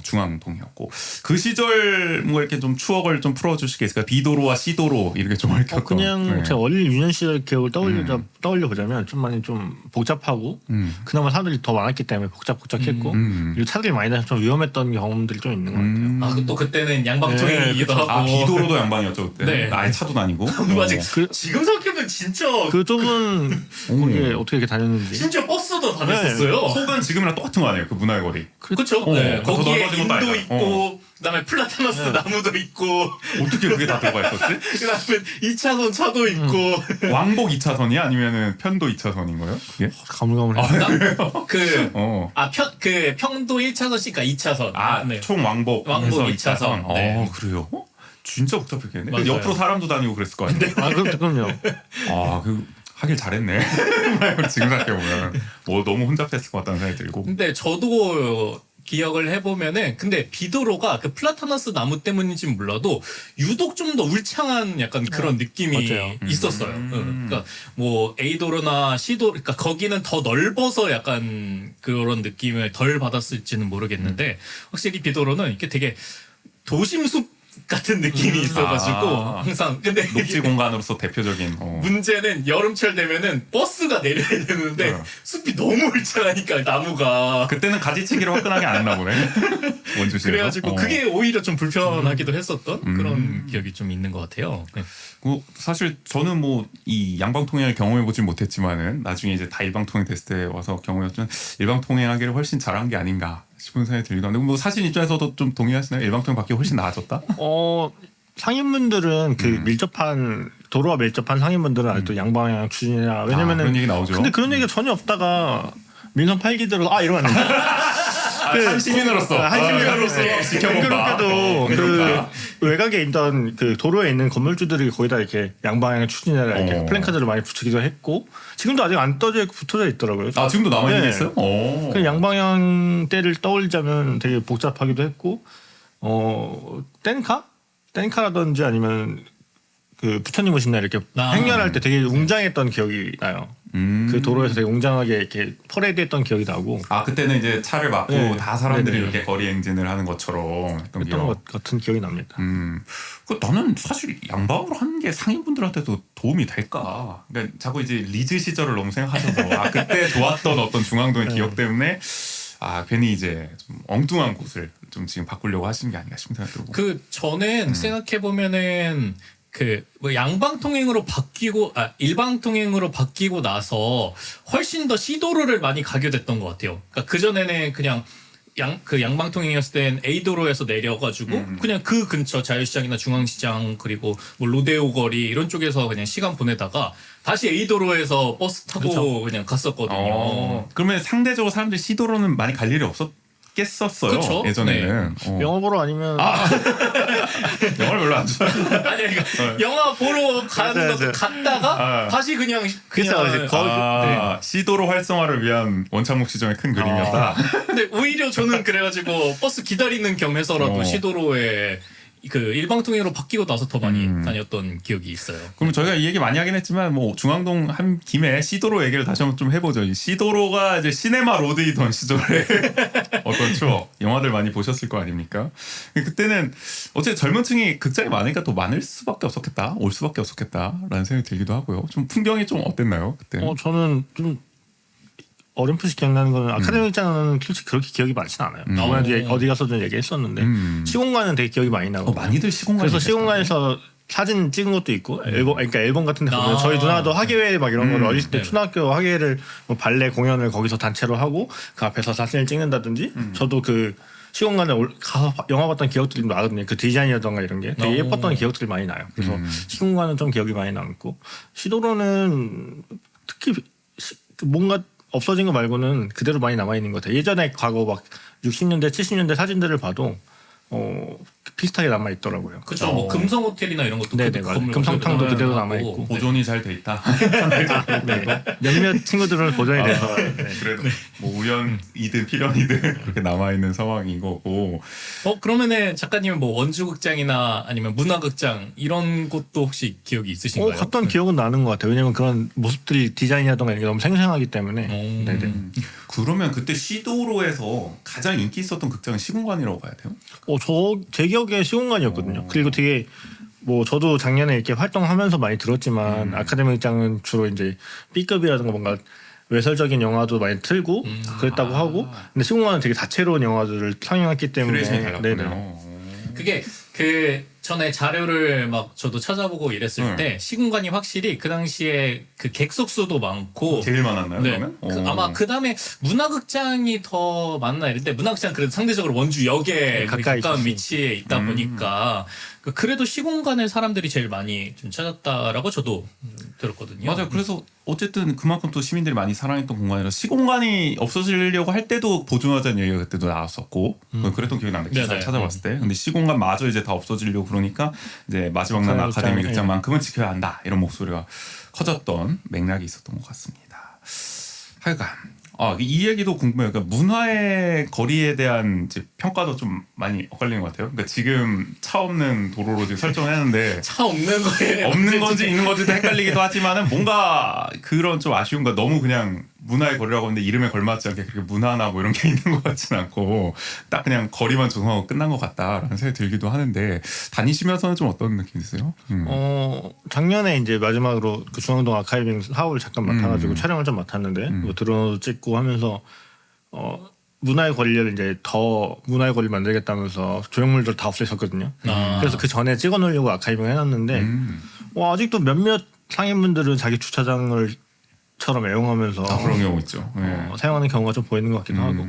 중앙동이었고 그 시절 뭐 이렇게 좀 추억을 좀 풀어주시겠어요? B도로와 C도로 이렇게 좀 얽혔던. 그냥 네. 제가 어린 유년 시절 기억을 떠올려 보자면 좀 많이 좀 복잡하고 그나마 사람들이 더 많았기 때문에 복잡했고 그리고 차들이 많이 다녀서 좀 위험했던 경험들이 좀 있는 것 같아요. 아, 또 그때는 양방통행이기도 하고 아 B도로도 양방이었죠 그때. 네. 아예 차도 다니고. 맞아. 지금 생각해보면 진짜 그 좁은 거기에 어떻게 이렇게 다녔는지. 진짜 버스도 다녔었어요. 혹은 지금이랑 똑같은 거 아니에요? 그 문화의 거리. 그렇죠. 더 거기에 넓어진 것도 인도 아니야. 있고 그다음에 플라타너스 나무도 있고 어떻게 그게 다 들어가 있었지? 그다음에 2차선 차도 있고 왕복 2차선이야? 아니면은 편도 2차선인 거예요? 그게? 가물가물해. 그 평도 1차선이니까 2차선. 네. 총 왕복 왕복 해서 2차선. 네. 그래요? 진짜 복잡했겠네. 맞아요. 옆으로 사람도 다니고 그랬을 거 아니에요? 그럼요. 하길 잘했네. 지금 생각해보면 너무 혼잡했을 것 같다는 생각이 들고. 근데 저도 기억을 해보면은 근데 비도로가 그 플라타너스 나무 때문인지 몰라도 유독 좀 더 울창한 약간 그런 느낌이 맞아요. 있었어요. 그러니까 뭐 A 도로나 C 도로, 그러니까 거기는 더 넓어서 약간 그런 느낌을 덜 받았을지는 모르겠는데 확실히 비도로는 이게 되게 도심숲 같은 느낌이 있어가지고 항상 근데 녹지 공간으로서 대표적인. 문제는 여름철 되면은 버스가 내려야 되는데 숲이 너무 울창하니까 나무가 그때는 가지치기를 화끈하게 안 했나 보네. 원주시에서. 그래가지고 그게 오히려 좀 불편하기도 했었던 그런 기억이 좀 있는 것 같아요. 네. 사실 저는 뭐 이 양방통행을 경험해보진 못했지만은 나중에 이제 다 일방통행 됐을 때 와서 경험했지만 일방통행하기를 훨씬 잘한 게 아닌가 싶은 생각이 들기도 하는데 뭐 사실 입장에서도 좀 동의하시나요? 일방통행 받기 훨씬 나아졌다? 상인분들은 그 밀접한 도로와 밀접한 상인분들은 아직도 양방향 추진이라 왜냐면은 그런 얘기 나오죠. 근데 그런 얘기가 전혀 없다가 민선 8기 들어 이러면 안 돼. 한 시민으로서 공교롭게도 그 외곽에 있던 그 도로에 있는 건물주들이 거의 다 이렇게 양방향 추진해라 이렇게 플랜카드를 많이 붙이기도 했고 지금도 아직 안 떠져 있고 붙어져 있더라고요. 지금도 남아 있는 게 네. 있어요? 그 양방향 때를 떠올리자면 되게 복잡하기도 했고 땡카라든지 아니면 그 부처님 오신 날 이렇게 행렬할 때 되게 웅장했던 기억이 나요. 그 도로에서 되게 웅장하게 이렇게 퍼레이드했던 기억이 나고. 그때는 이제 차를 막고 다 사람들이 네네. 이렇게 거리 행진을 하는 것처럼 했던 것 같은 기억이 납니다. 나는 사실 양방으로 하는 게 상인분들한테도 도움이 될까? 그러니까 자꾸 이제 리즈 시절을 너무 생각하셔서 그때 좋았던 어떤 중앙동의 기억 때문에 괜히 이제 좀 엉뚱한 곳을 좀 지금 바꾸려고 하시는 게 아닌가 싶은 생각이 들고. 그 전엔 생각해 보면은 그 뭐 양방통행으로 바뀌고 일방통행으로 바뀌고 나서 훨씬 더 시도로를 많이 가게 됐던 것 같아요. 그러니까 그 전에는 그냥 그 양방통행이었을 땐 A도로에서 내려가지고 그냥 그 근처 자유시장이나 중앙시장 그리고 뭐 로데오 거리 이런 쪽에서 그냥 시간 보내다가 다시 A도로에서 버스 타고 그렇죠. 그냥 갔었거든요. 그러면 상대적으로 사람들이 C도로는 많이 갈 일이 없었겠었어요. 그쵸? 예전에는. 영화 보러 아니면 영화를 별로 안 좋아해. 아니 그러니까 영화 보러 가는 거 맞아요. 갔다가 아. 다시 그냥 그쵸, 그쵸. C도로 활성화를 위한 원창목 시정의 큰 그림이었다. 근데 오히려 저는 그래가지고 버스 기다리는 겸해서라도 시도로에 그 일방통행으로 바뀌고 나서 더 많이 다녔던 기억이 있어요. 그럼 저희가 이 얘기 많이 하긴 했지만 뭐 중앙동 한 김에 C도로 얘기를 다시 한번 좀 해보죠. 이 C도로가 이제 시네마 로드이던 시절에 어떤 추억, 영화들 많이 보셨을 거 아닙니까? 그때는 어쨌든 젊은 층이 극장이 많으니까 더 많을 수밖에 없었겠다, 올 수밖에 없었겠다라는 생각이 들기도 하고요. 좀 풍경이 좀 어땠나요 그때? 저는 좀 어렴풋이 기억나는 거는 아카데미 입장은 솔직히 그렇게 기억이 많지는 않아요. 아무래도 어디 가서도 얘기했었는데 시공간은 되게 기억이 많이 나고 많이들 시공간. 그래서 시공간에서 사진 찍은 것도 있고 앨범 같은 데 보면 저희 누나도 학예회 막 이런 걸 어렸을 때 초등학교 학예회를 뭐 발레 공연을 거기서 단체로 하고 그 앞에서 사진을 찍는다든지 저도 그 시공간에 가서 영화 봤던 기억들이 나거든요. 그 디자인이라던가 이런 게 되게 예뻤던 기억들이 많이 나요. 그래서 시공간은 좀 기억이 많이 남고 시도로는 특히 뭔가 없어진 거 말고는 그대로 많이 남아 있는 것 같아요. 예전에 과거 막 60년대, 70년대 사진들을 봐도 비슷하게 남아 있더라고요. 그렇죠. 뭐 금성 호텔이나 이런 것도 네네, 맞아요. 금성탕도 그대로 남아 있고 보존이 잘 돼 있다. 네. 몇몇 친구들은 보존이 돼서 네. 그래도 뭐 우연이든 필연이든 그렇게 남아 있는 상황인 거고. 그러면은 작가님은 뭐 원주극장이나 아니면 문화극장 이런 곳도 혹시 기억이 있으신가요? 갔던 기억은 나는 것 같아요. 왜냐면 그런 모습들이 디자인이라던가 이런 게 너무 생생하기 때문에. 네네. 그러면 그때 시도로에서 가장 인기 있었던 극장은 시공간이라고 봐야 돼요? 제 기억에 시공간이었거든요. 그리고 되게 뭐 저도 작년에 이렇게 활동하면서 많이 들었지만 아카데미 극장은 주로 이제 B급이라든가 뭔가 외설적인 영화도 많이 틀고 그랬다고 하고 근데 시공간은 되게 다채로운 영화들을 상영했기 때문에 큐레이션이 달랐군요. 네네. 그게 그 전에 자료를 막 저도 찾아보고 이랬을 때 시공간이 확실히 그 당시에 그 객석 수도 많고 제일 많았나요? 네. 그러면? 아마 그 다음에 문화극장이 더 많나 이런데 문화극장 그래도 상대적으로 원주역에 가까이 가까운 있었지. 위치에 있다 보니까 그래도 시공간을 사람들이 제일 많이 좀 찾았다라고 저도 들었거든요. 맞아요. 그래서 어쨌든 그만큼 또 시민들이 많이 사랑했던 공간이라 시공간이 없어지려고 할 때도 보존하자는 얘기가 그때도 나왔었고 그랬던 기억이 납니다. 기사를 네네. 찾아봤을 때. 근데 시공간마저 이제 다 없어지려고 그러니까 이제 마지막 날 아카데미 극장만큼은 지켜야 한다 이런 목소리가 커졌던 맥락이 있었던 것 같습니다. 하여간 이 얘기도 궁금해요. 그러니까 문화의 거리에 대한 이제 평가도 좀 많이 엇갈리는 것 같아요. 그러니까 지금 차 없는 도로로 지금 설정했는데 차 없는 거에 없는 건지 있는 건지도 헷갈리기도 하지만은 뭔가 그런 좀 아쉬운 거 너무 그냥 문화의 거리라고 하는데 이름에 걸맞지 않게 그렇게 문화나 뭐 이런 게 있는 것 같진 않고 딱 그냥 거리만 조성하고 끝난 것 같다라는 생각이 들기도 하는데 다니시면서는 좀 어떤 느낌이세요? 작년에 이제 마지막으로 그 중앙동 아카이빙 사업을 잠깐 맡아가지고 촬영을 좀 맡았는데 뭐 드론 찍고 하면서 문화의 거리를 이제 더 문화의 거리를 만들겠다면서 조형물들 다 없애셨거든요. 그래서 그 전에 찍어놓으려고 아카이빙을 해놨는데 아직도 몇몇 상인분들은 자기 주차장을 처럼 애용하면서 그런 경우 있죠. 네. 사용하는 경우가 좀 보이는 것 같기도 하고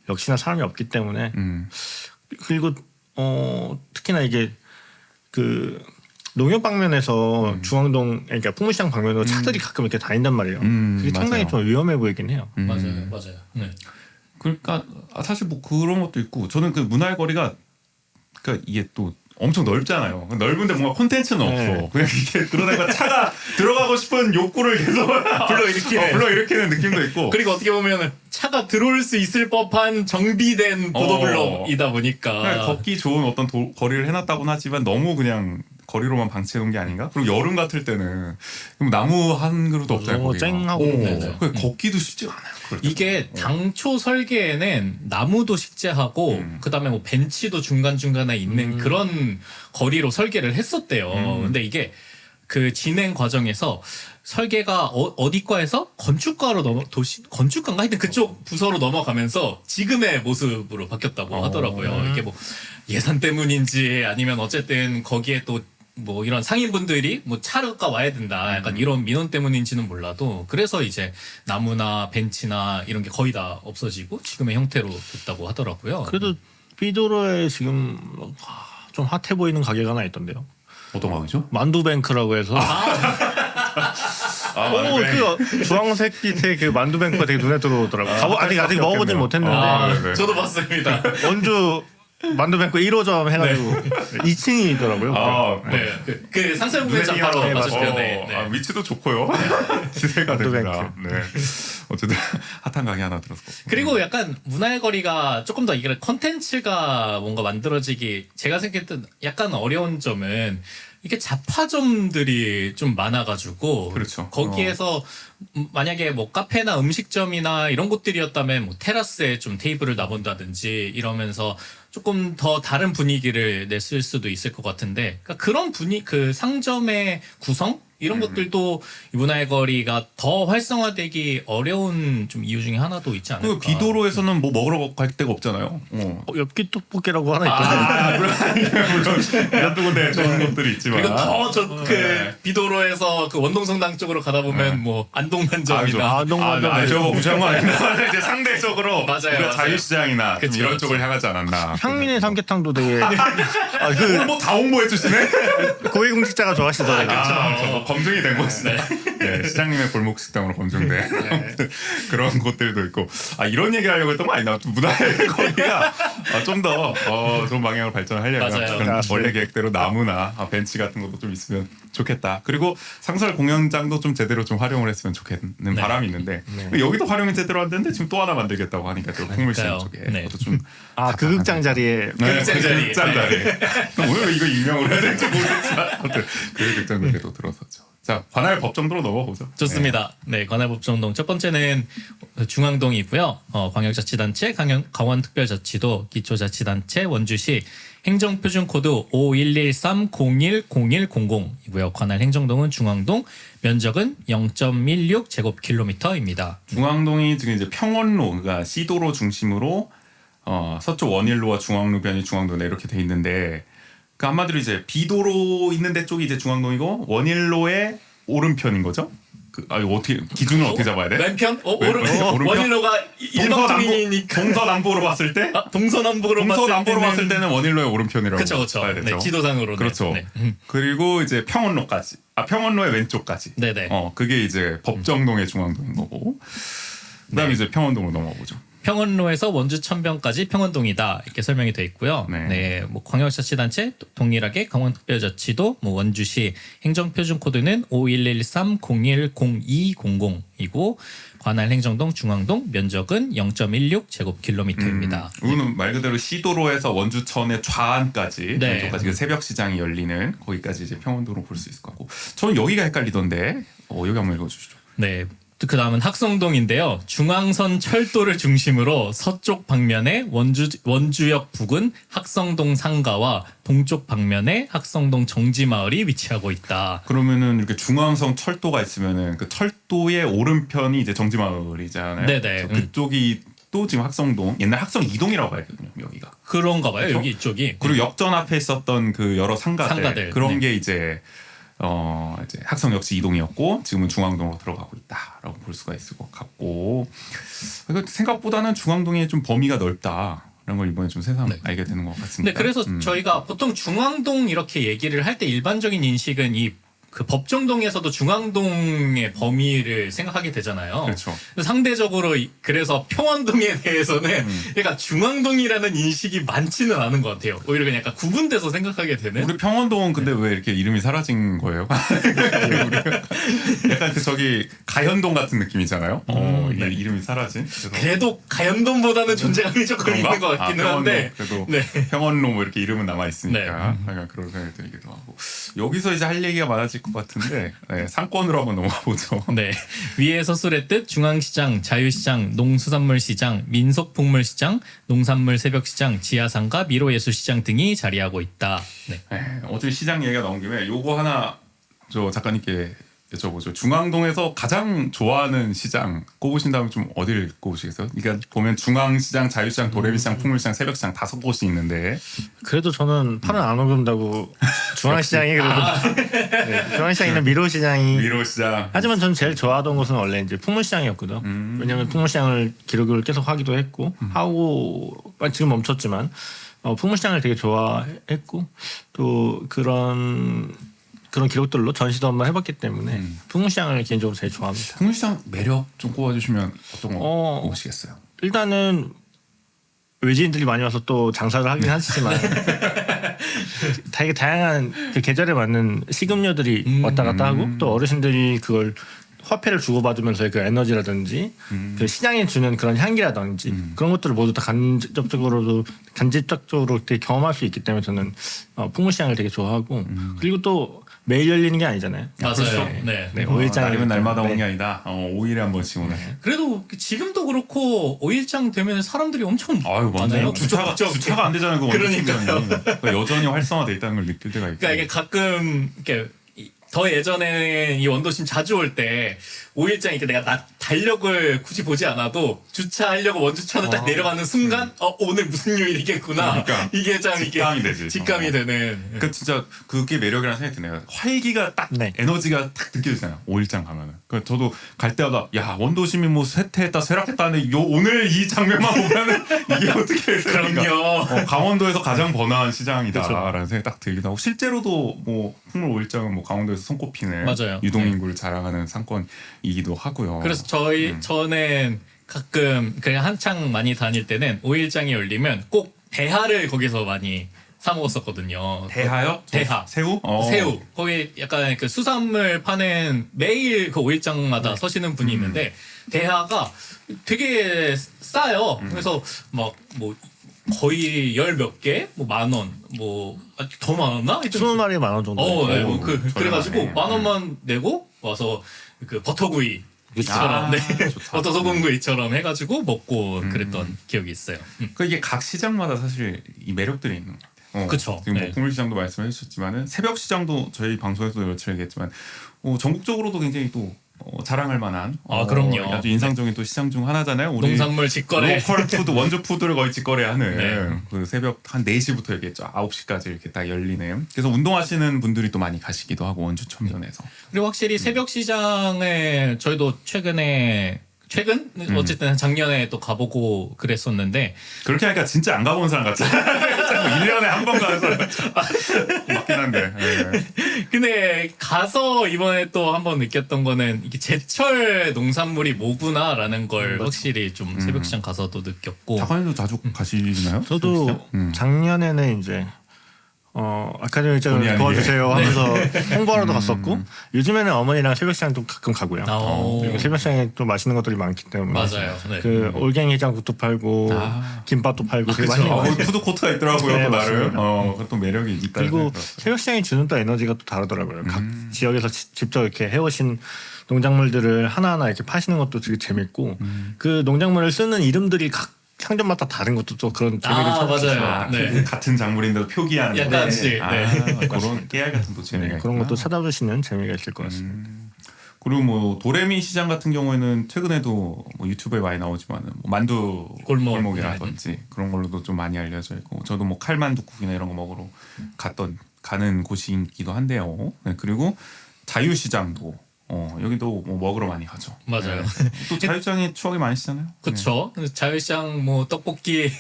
역시나 사람이 없기 때문에 그리고 특히나 이게 그 농협 방면에서 중앙동 그러니까 풍물시장 방면으로 차들이 가끔 이렇게 다닌단 말이에요. 그게 상당히 맞아요. 좀 위험해 보이긴 해요. 맞아요. 네. 그러니까 사실 뭐 그런 것도 있고 저는 그 문화의 거리가 그러니까 이게 또 엄청 넓잖아요. 넓은데 뭔가 콘텐츠는 없어. 그냥 이게 그러다가 차가 들어가고 싶은 욕구를 계속 불러일으키는 느낌도 있고. 그리고 어떻게 보면 차가 들어올 수 있을 법한 정비된 보도블록이다 보니까 걷기 좋은 어떤 거리를 해놨다고는 하지만 너무 그냥 거리로만 방치해놓은 게 아닌가? 그리고 여름 같을 때는 그럼 나무 한 그루도 없잖아요. 쨍하고 걷기도 쉽지가 않아요. 그럴 때. 이게 당초 설계에는 나무도 식재하고 그다음에 뭐 벤치도 중간중간에 있는 그런 거리로 설계를 했었대요. 근데 이게 그 진행 과정에서 설계가 어디과에서 건축과로 건축과인가 하여튼 그쪽 부서로 넘어가면서 지금의 모습으로 바뀌었다고 하더라고요. 이게 뭐 예산 때문인지 아니면 어쨌든 거기에 또 뭐 이런 상인분들이 뭐 차가 와야 된다 약간 이런 민원 때문인지는 몰라도 그래서 이제 나무나 벤치나 이런 게 거의 다 없어지고 지금의 형태로 됐다고 하더라고요. 그래도 비도로에 지금 좀 핫해 보이는 가게가 하나 있던데요. 어떤 가게죠? 만두뱅크라고 해서 그 주황색빛의 그 만두뱅크가 되게 눈에 들어오더라고요. 아직 먹어보진 못했는데 네. 저도 봤습니다. 원주 만두뱅크 1호점 해가지고 2층이더라고요. 네. 그 상설구매장 바로 네, 맞으시면 맞아요. 위치도 좋고요. 기대가 됩니다. 네. 어쨌든 핫한 가게 하나 들었고. 그리고 약간 문화의 거리가 조금 더 이게 컨텐츠가 뭔가 만들어지기 제가 생각했던 약간 어려운 점은 이게 잡화점들이 좀 많아가지고 그렇죠. 거기에서 만약에 뭐 카페나 음식점이나 이런 곳들이었다면 뭐 테라스에 좀 테이블을 놔본다든지 이러면서 조금 더 다른 분위기를 냈을 수도 있을 것 같은데 그러니까 그런 그 상점의 구성 이런 것들도 이 문화의 거리가 더 활성화되기 어려운 좀 이유 중에 하나도 있지 않을까. 그 비도로에서는 뭐 먹으러 갈 데가 없잖아요. 엽기 떡볶이라고 하나 있던데. 물론 이런 군데 좋은 것들이 있지만. 그리고 더 그 비도로에서 그 원동성당 쪽으로 가다 보면 뭐 안동만점이나 안동만점. 저거 무시한 거 아닌가? 이제 상대적으로 맞아요, 우리가 맞아요. 자유시장이나 좀 그쵸, 이런 그쵸. 쪽을 향하지 않았나. 향민의 삼계탕도 되게 오늘 뭐 다 홍보해 주시네. 고위공직자가 좋아하시더라고요. 저거 검증이 된 것이다. 네, 시장님의 골목 식당으로 검증된 그런 곳들도 있고. 이런 얘기 하려고 했던 거 아니다. 문화의 거리가 좀 더 좋은 방향으로 발전하려면 맞아요. 그런 원래 계획대로 나무나 벤치 같은 것도 좀 있으면 좋겠다. 그리고 상설 공연장도 좀 제대로 좀 활용을 했으면 좋겠는 바람이 있는데 여기도 활용이 제대로 안 되는데 지금 또 하나 만들겠다고 하니까 저 풍물시장 쪽에 네. 그것도 좀 그 극장 자리에 극장 자리. 극장 자리. 오늘 왜 이거 임명을 해야 될지 모르겠지만 아무튼 그 극장 자리도 들어섰죠. 자, 관할 법정도로 넘어보죠. 좋습니다. 네, 관할법정동 첫 번째는 중앙동이고요. 광역자치단체, 강원특별자치도, 기초자치단체, 원주시, 행정표준 코드 5113010100이고요. 관할 행정동은 중앙동, 면적은 0.16 제곱킬로미터입니다. 중앙동이 지금 이제 평원로, 그러니까 시도로 중심으로 서쪽 원일로와 중앙로변이 중앙도네 이렇게 돼 있는데, 그 한마디로 이제 비도로 있는 데 쪽이 이제 중앙동이고 원일로의 오른편인 거죠? 이거 어떻게 기준을 어떻게 잡아야 돼? 왼편? 오른편? 원일로가 일방통일이니까 동서남북으로 봤을 때? 동서남북으로 봤을 때는 원일로의 오른편이라고 그렇죠. 봐야 되죠. 네, 지도상으로 그렇죠. 네. 그리고 이제 평원로까지, 평원로의 왼쪽까지. 네네. 그게 이제 법정동의 중앙동인 거고. 그다음에 이제 평원동으로 넘어가보죠. 평원로에서 원주 천변까지 평원동이다 이렇게 설명이 돼 있고요. 네. 뭐 광역자치단체 동일하게 강원특별자치도 뭐 원주시 행정표준 코드는 5113010200이고 관할 행정동 중앙동 면적은 0.16 제곱킬로미터입니다. 이거는 말 그대로 시도로에서 원주천의 좌안까지 네. 왼쪽까지 그 새벽 시장이 열리는 거기까지 이제 평원도로 볼 수 있을 것 같고 저는 여기가 헷갈리던데 여기 한번 읽어주시죠. 네. 그 다음은 학성동인데요. 중앙선 철도를 중심으로 서쪽 방면에 원주역 부근 학성동 상가와 동쪽 방면에 학성동 정지마을이 위치하고 있다. 그러면은 이렇게 중앙선 철도가 있으면은 그 철도의 오른편이 이제 정지마을이잖아요. 네네. 그쪽이 또 지금 학성동 옛날 학성 2동이라고 알거든요. 여기가. 그런가 봐요. 그렇죠? 여기 이쪽이. 그리고 역전 앞에 있었던 그 여러 상가들 그런 네. 게 이제 학성 역시 이동이었고 지금은 중앙동으로 들어가고 있다라고 볼 수가 있을 것 같고 생각보다는 중앙동이 좀 범위가 넓다라는 걸 이번에 좀 새삼 알게 되는 것 같습니다. 네, 그래서 저희가 보통 중앙동 이렇게 얘기를 할 때 일반적인 인식은 그 법정동에서도 중앙동의 범위를 생각하게 되잖아요. 그렇죠. 상대적으로 그래서 평원동에 대해서는 약간 중앙동이라는 인식이 많지는 않은 것 같아요. 오히려 그냥 약간 구분돼서 생각하게 되는. 우리 평원동은 근데 왜 이렇게 이름이 사라진 거예요? 약간 그 저기 가현동 같은 느낌이잖아요. 이게 이름이 사라진. 그래도 가연동보다는 존재감이 조금 있는 것 같기는 한데. 그래도 네. 평원로 뭐 이렇게 이름은 남아 있으니까 약간 그런 생각이 들기도 하고 여기서 이제 할 얘기가 많아질 것 같은데 상권으로 한번 넘어가 보죠. 네. 위에 서술했듯 중앙시장, 자유시장, 농수산물시장, 민속폭물시장, 농산물 새벽시장, 지하상가, 미로예술시장 등이 자리하고 있다. 네. 어차피 시장 얘기가 나온 김에 요거 하나 저 작가님께 여쭤보죠. 중앙동에서 가장 좋아하는 시장 꼽으신다면 좀 어디를 꼽으시겠어요? 그러니까 보면 중앙시장, 자유시장, 도래미시장, 풍물시장, 새벽시장 5곳이 있는데 그래도 저는 팔은 안 오른다고 중앙시장이 그래도 네, 중앙시장이나 미로시장이 위로시장. 하지만 전 제일 좋아하던 곳은 원래 이제 풍물시장이었거든. 왜냐하면 풍물시장을 기록을 계속 하기도 했고 하고 지금 멈췄지만 풍물시장을 되게 좋아했고 또 그런 기록들로 전시도 한번 해봤기 때문에 풍물시장을 개인적으로 제일 좋아합니다. 풍물시장 매력 좀 꼽아주시면 어떤 거 꼽으시겠어요? 일단은 외지인들이 많이 와서 또 장사를 하긴 하시지만 되게 다양한 그 계절에 맞는 식음료들이 왔다 갔다 하고 또 어르신들이 그걸 화폐를 주고받으면서의 그 에너지라든지 그 시장에 주는 그런 향기라든지 그런 것들을 모두 다 간접적으로 되게 경험할 수 있기 때문에 저는 풍물시장을 되게 좋아하고 그리고 또 매일 열리는 게 아니잖아요. 맞아요. 네. 네. 5일장이면 날이면 날마다 오는 게 아니다. 5일에 한 번씩 오네. 그래도 지금도 그렇고 5일장 되면 사람들이 엄청 아유 많아요. 맞아요. 주차가 안 되잖아요. 그러니까요. 그러니까 여전히 활성화돼 있다는 걸 느낄 때가 있고. 그러니까 이게 가끔 이렇게 더 예전에는 이 원도심 자주 올 때 5일장 이렇게 내가 달력을 굳이 보지 않아도 주차하려고 원주차는 딱 내려가는 순간 오늘 무슨 요일이겠구나. 그러니까 이게 참 직감이 되지. 직감이 되는. 그 진짜 그게 매력이라는 생각이 드네요. 활기가 딱 네. 에너지가 딱 느껴지잖아요. 5일장 가면은. 그 저도 갈 때마다 야 원도심이 뭐 쇠퇴했다 쇠락했다 하는데 오늘 이 장면만 보면은 이게 어떻게 그럼요. 강원도에서 가장 번화한 시장이다라는 생각이 딱 들기도 하고 실제로도 뭐 풍물 5일장은 뭐 강원도에서 손꼽히는 맞아요. 유동인구를 자랑하는 상권이기도 하고요. 그래서 저는 가끔 그냥 한창 많이 다닐 때는 5일장이 열리면 꼭 대하를 거기서 많이 사 먹었었거든요. 대하요? 대하. 새우? 새우. 거기 약간 그 수산물 파는 매일 그 5일장마다 서시는 분이 있는데 대하가 되게 싸요. 그래서 막 뭐 거의 열 몇 개, 뭐 10,000원, 뭐 더 많았나? 20마리에 10,000원 정도. 네, 뭐 그래가지고 저렴하네. 10,000원만 내고 와서 그 버터구이처럼, 좋다. 버터 소금구이처럼 해가지고 먹고 그랬던 기억이 있어요. 그 이게 각 시장마다 사실 이 매력들이 있는 것 같아요. 그쵸. 지금 뭐 네. 풍물시장도 말씀해 주셨지만은 새벽 시장도 저희 방송에서도 며칠 얘기했지만 전국적으로도 굉장히 또 자랑할 만한 그럼요. 아주 인상적인 또 시장 중 하나잖아요. 우리 농산물 직거래. 로컬 푸드 원조 푸드를 거의 직거래하는 네. 그 새벽 한 4시부터 얘기했죠. 9시까지 이렇게 딱 열리네요. 그래서 운동하시는 분들이 또 많이 가시기도 하고 원주 천변에서. 그리고 확실히 새벽 시장에 저희도 최근 어쨌든 작년에 또 가보고 그랬었는데 그렇게 하니까 진짜 안 가본 사람 같잖아요. 1년에 한 번 가는 사람 맞긴 한데. 네. 근데 가서 이번에 또 한번 느꼈던 거는 이게 제철 농산물이 뭐구나라는 걸 확실히 좀 새벽 시장 가서도 느꼈고. 작가님도 자주 가시나요? 저도 작년에는 이제 아카데미 본의 일정을 아니게. 도와주세요 하면서 홍보하러도 갔었고 요즘에는 어머니랑 새벽시장도 가끔 가고요. 그리고 새벽시장에 또 맛있는 것들이 많기 때문에 맞아요. 네. 그 올갱이 해장국도 팔고 김밥도 팔고 되게 맛있는 거 푸드 코트가 있더라고요. 네, 또 나름. 맞습니다. 그것도 매력이 있다. 그리고 새벽시장이 주는 또 에너지가 또 다르더라고요. 각 지역에서 직접 이렇게 해오신 농작물들을 하나하나 이렇게 파시는 것도 되게 재밌고 그 농작물을 쓰는 이름들이 각 상점마다 다른 것도 또 그런 재미를 맞아요. 네. 같은 작물인데도 표기하는 약간씩, 네. 그런 깨알 같은 또 재미가 그런 있구나. 것도 찾아보시는 재미가 있을 것 같습니다. 그리고 뭐 도레미 시장 같은 경우에는 최근에도 뭐 유튜브에 많이 나오지만 뭐 만두 골목이라든지 그런 걸로도 좀 많이 알려져 있고 저도 뭐 칼만두국이나 이런 거 먹으러 가는 곳이기도 한데요. 네, 그리고 자유시장도 여기도 뭐 먹으러 많이 가죠. 맞아요. 또 자유시장에 추억이 많으시잖아요. 그렇죠. 자유시장 뭐 떡볶이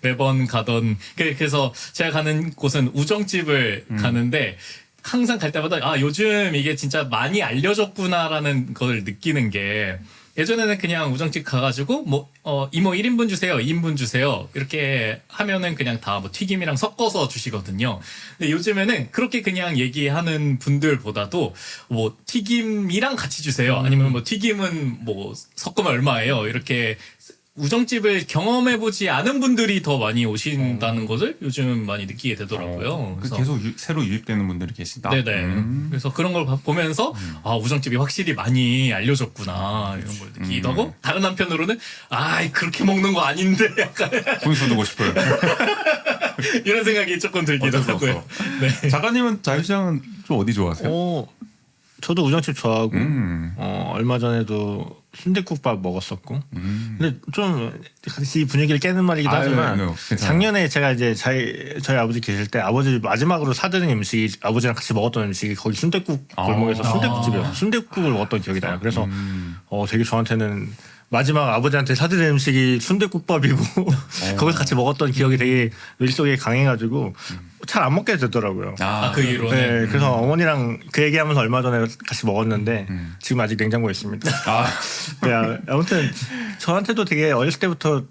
매번 가던 그래서 제가 가는 곳은 우정집을 가는데 항상 갈 때마다 요즘 이게 진짜 많이 알려졌구나라는 걸 느끼는 게 예전에는 그냥 우정집 가가지고 뭐 이모 1인분 주세요, 2인분 주세요 이렇게 하면은 그냥 다 뭐 튀김이랑 섞어서 주시거든요. 근데 요즘에는 그렇게 그냥 얘기하는 분들보다도 뭐 튀김이랑 같이 주세요, 아니면 뭐 튀김은 뭐 섞으면 얼마예요 이렇게. 우정집을 경험해보지 않은 분들이 더 많이 오신다는 것을 요즘 많이 느끼게 되더라고요. 그래서 계속 새로 유입되는 분들이 계신다. 네네. 그래서 그런 걸 보면서 우정집이 확실히 많이 알려졌구나 이런 걸 느끼기도 하고 다른 한편으로는 그렇게 먹는 거 아닌데 약간 분수 두고 싶어요. 이런 생각이 조금 들기도 어쩔 수 하고요. 없어. 작가님은 자유시장은 좀 어디 좋아하세요? 저도 우정집 좋아하고 음. 얼마 전에도 순댓국밥 먹었었고. 근데 좀 같이 분위기를 깨는 말이기도 하지만 네, 괜찮아요. 작년에 제가 이제 저희 아버지 계실 때 아버지 마지막으로 사드는 음식이 아버지랑 같이 먹었던 음식이 거기 순댓국 골목에서 순댓국집이었어요. 순댓국을 먹었던 기억이 나요. 그래서 되게 저한테는 마지막 아버지한테 사드린 음식이 순댓국밥이고 거기서 같이 먹었던 기억이 되게 머릿속에 강해가지고 잘 안 먹게 되더라고요. 그 이후로는. 네, 그래서 어머니랑 그 얘기하면서 얼마 전에 같이 먹었는데 지금 아직 냉장고에 있습니다. 네, 아무튼 저한테도 되게 어렸을 때부터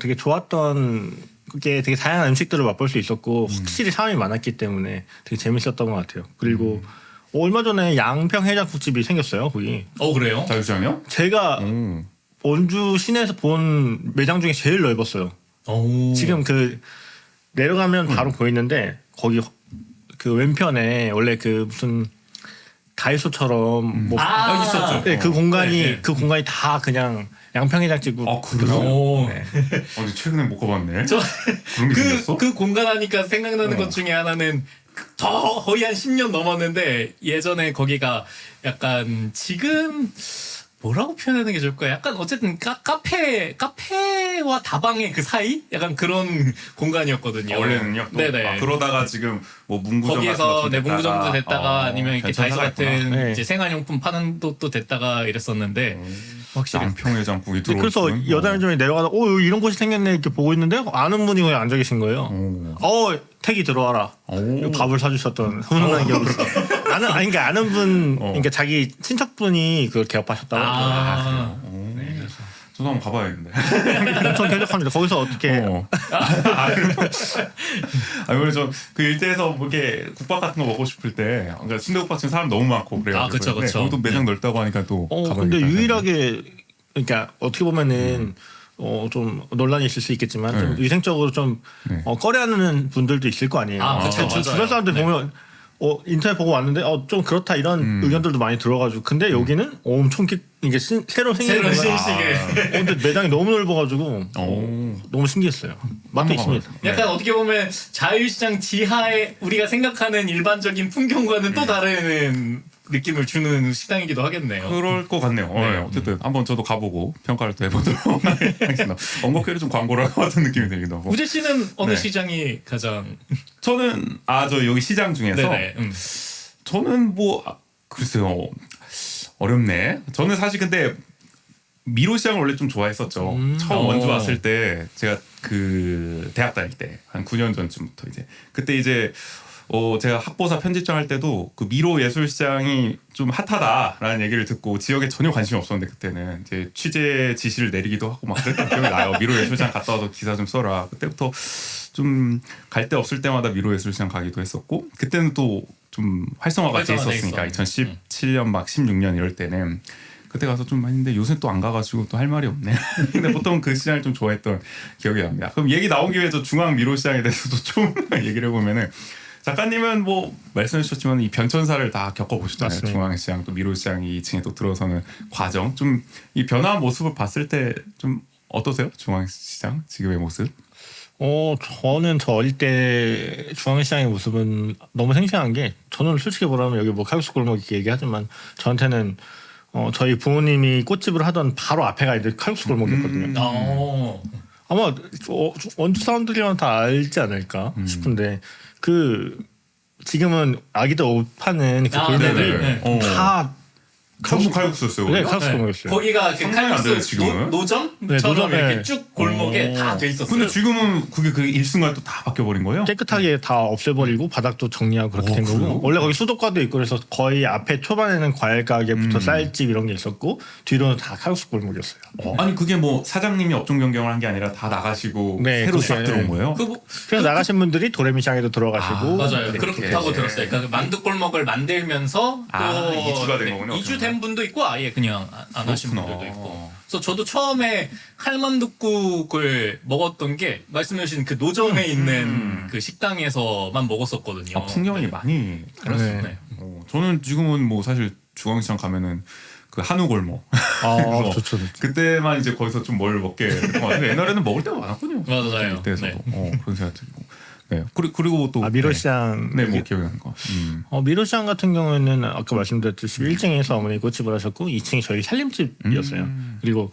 되게 좋았던 게 되게 다양한 음식들을 맛볼 수 있었고 확실히 사람이 많았기 때문에 되게 재밌었던 것 같아요. 그리고 얼마 전에 양평 해장국집이 생겼어요. 거기. 그래요? 자유시장이요? 제가 원주 시내에서 본 매장 중에 제일 넓었어요. 지금 그 내려가면 바로 보이는데 거기 그 왼편에 원래 그 무슨 다이소처럼 뭐 있었죠. 네, 그 공간이 다 그냥 양평해장국집. 그래요? 네. 근데 최근에 못 가봤네. 저 그런 게 생겼어? 그 공간 하니까 생각나는 것 중에 하나는 거의 한 10년 넘었는데 예전에 거기가 약간 지금 뭐라고 표현하는 게 좋을까요? 약간 어쨌든 카페와 다방의 그 사이? 약간 그런 공간이었거든요. 원래는요? 또? 네네. 그러다가 지금 뭐 문구점 거기에서 같은 거 문구점도 됐다가 아니면 이렇게 다이소 같은 네. 이제 생활용품 파는 곳도 됐다가 이랬었는데 확실히 양평해장국이 들어올 그래서 줄은. 여자매점에 내려가다 여기 이런 곳이 생겼네 이렇게 보고 있는데 아는 분이 거기 앉아 계신 거예요. 택이 들어와라. 밥을 사주셨던 훈훈한 기억이 있어요. 그러니까 아는 분, 그러니까 자기 친척분이 그걸 개업하셨다고. 저도 한번 가봐야겠네. 엄청 쾌적합니다. 거기서 어떻게 원래 저그 일대에서 뭐 이렇게 국밥 같은 거 먹고 싶을 때, 그러니까 순대국밥 지금 사람 너무 많고 그래요. 그쵸. 거기도 매장 넓다고 하니까 또 가봐야겠다. 근데 유일하게 그러니까 어떻게 보면은 좀 논란이 있을 수 있겠지만 좀 위생적으로 좀 꺼려하는 분들도 있을 거 아니에요. 그쵸, 맞아요. 주변 사람들 보면 인터넷 보고 왔는데 좀 그렇다 이런 의견들도 많이 들어가지고 근데 여기는 엄청 이게 새로 생긴 새로운 거예요. 신식의 근데 매장이 너무 넓어가지고 너무 신기했어요. 맛도 있습니다. 약간 어떻게 보면 자유시장 지하에 우리가 생각하는 일반적인 풍경과는 또 다른 느낌을 주는 식당이기도 하겠네요. 그럴 것 같네요. 어쨌든 한번 저도 가보고 평가를 또 해보도록 하겠습니다. 언급회를 좀 광고를 할 것 같은 느낌이 들기도 하고. 우재 씨는 어느 시장이 가장 저는 저 여기 시장 중에서 네네. 저는 글쎄요 어렵네. 저는 사실 근데 미로 시장을 원래 좀 좋아했었죠. 처음 원주 왔을 때 제가 그 대학 다닐 때 한 9년 전쯤부터 이제 그때 이제 제가 학보사 편집장 할 때도 그 미로 예술시장이 좀 핫하다라는 얘기를 듣고 지역에 전혀 관심이 없었는데 그때는 이제 취재 지시를 내리기도 하고 막 그랬던 기억이 나요. 미로 예술시장 갔다 와서 기사 좀 써라. 그때부터 좀 갈 데 없을 때마다 미로 예술시장 가기도 했었고 그때는 또 좀 활성화가 돼 있었으니까 2017년 막 16년 이럴 때는 그때 가서 좀 많이 했는데 요새 또 안 가가지고 또 할 말이 없네. 근데 보통 그 시장을 좀 좋아했던 기억이 납니다. 그럼 얘기 나온 김에 저 중앙 미로 시장에 대해서도 좀 얘기를 해보면은 작가님은 뭐 말씀해 주셨지만 이 변천사를 다 겪어보셨잖아요. 맞습니다. 중앙시장 또 미로시장이 2층에 또 들어서는 과정 좀 이 변화한 모습을 봤을 때 좀 어떠세요? 중앙시장 지금의 모습? 저는 저 어릴 때 중앙시장의 모습은 너무 생생한 게 저는 솔직히 말하면 여기 뭐 칼국수 골목 이렇게 얘기하지만 저한테는 저희 부모님이 꽃집을 하던 바로 앞에가 이제 칼국수 골목이었거든요. 아마 원주 사람들이면 다 알지 않을까 싶은데 지금은 아기들 옷 파는 그 골목이 다 전부 칼국수였어요. 네, 칼국수 골목이었어요. 거기가 그 상상이 안 돼요, 칼국수 지금은. 노점처럼 네, 노점, 이렇게 네. 쭉 골목에 다 돼 있었어요. 근데 지금은 그게 그 일순간 또 다 바뀌어 버린 거예요? 깨끗하게 다 없애버리고 바닥도 정리하고 그렇게 된 그래요? 거고 원래 거기 수도가도 있고 그래서 거의 앞에 초반에는 과일 가게부터 쌀집 이런 게 있었고 뒤로는 다 칼국수 골목이었어요. 아니 그게 뭐 사장님이 업종 변경을 한 게 아니라 다 나가시고 네, 새로 그렇게, 싹 들어온 거예요? 그래서 나가신 분들이 도레미시장에도 들어가시고 맞아요. 그렇다고 들었어요. 그러니까 그 만두골목을 만들면서 또 이주가 된 거군요, 이주된 분도 있고 아예 그냥 안 하신 그렇구나. 분들도 있고. 그래서 저도 처음에 할만두국을 먹었던 게 말씀해주신 그 노점에 있는 그 식당에서만 먹었었거든요. 풍경이 많이 그렇습니다. 네. 저는 지금은 뭐 사실 중앙시장 가면은 그 한우 골목 좋죠. 그때만 이제 거기서 좀 뭘 먹게 됐던 것 같아요. 옛날에는 먹을 때가 많았군요. 맞아요. 이때에서도 네. 그런 생각 들고 네. 그리고 또 미로시장. 네, 뭐 기억나는 거. 미로시장 같은 경우에는 아까 말씀드렸듯이 1층에서 어머니 꽃집을 하셨고 2층이 저희 살림집이었어요. 그리고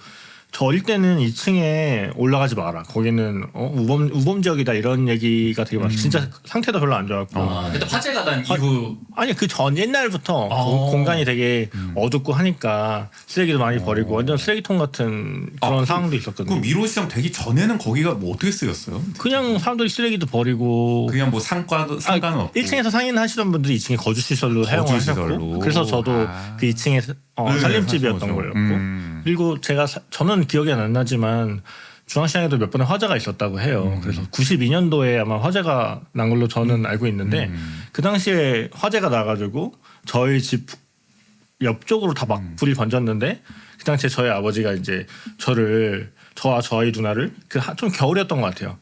저 어릴 때는 2층에 올라가지 마라. 거기는 우범 지역이다 이런 얘기가 되게 많았어요. 진짜 상태도 별로 안 좋았고. 근데 화재가 난 이후 아니 그 전 옛날부터 공간이 되게 어둡고 하니까 쓰레기도 많이 버리고 완전 쓰레기통 같은 그런 상황도 있었거든요. 그 미로시장 되기 전에는 거기가 뭐 어떻게 쓰였어요? 그냥 사람들이 쓰레기도 버리고 그냥 뭐 상가는 없고 1층에서 상인하시던 분들이 2층에 거주시설로 사용을 하셨고 그래서 저도 그 2층에 살림집이었던 거였고 그리고 저는 기억이 안 나지만 중앙시장에도 몇 번의 화재가 있었다고 해요. 그래서 92년도에 아마 화재가 난 걸로 저는 알고 있는데 그 당시에 화재가 나가지고 저희 집 옆쪽으로 다 막 불이 번졌는데 그 당시에 저희 아버지가 이제 저와 저희 누나를 좀 겨울이었던 것 같아요.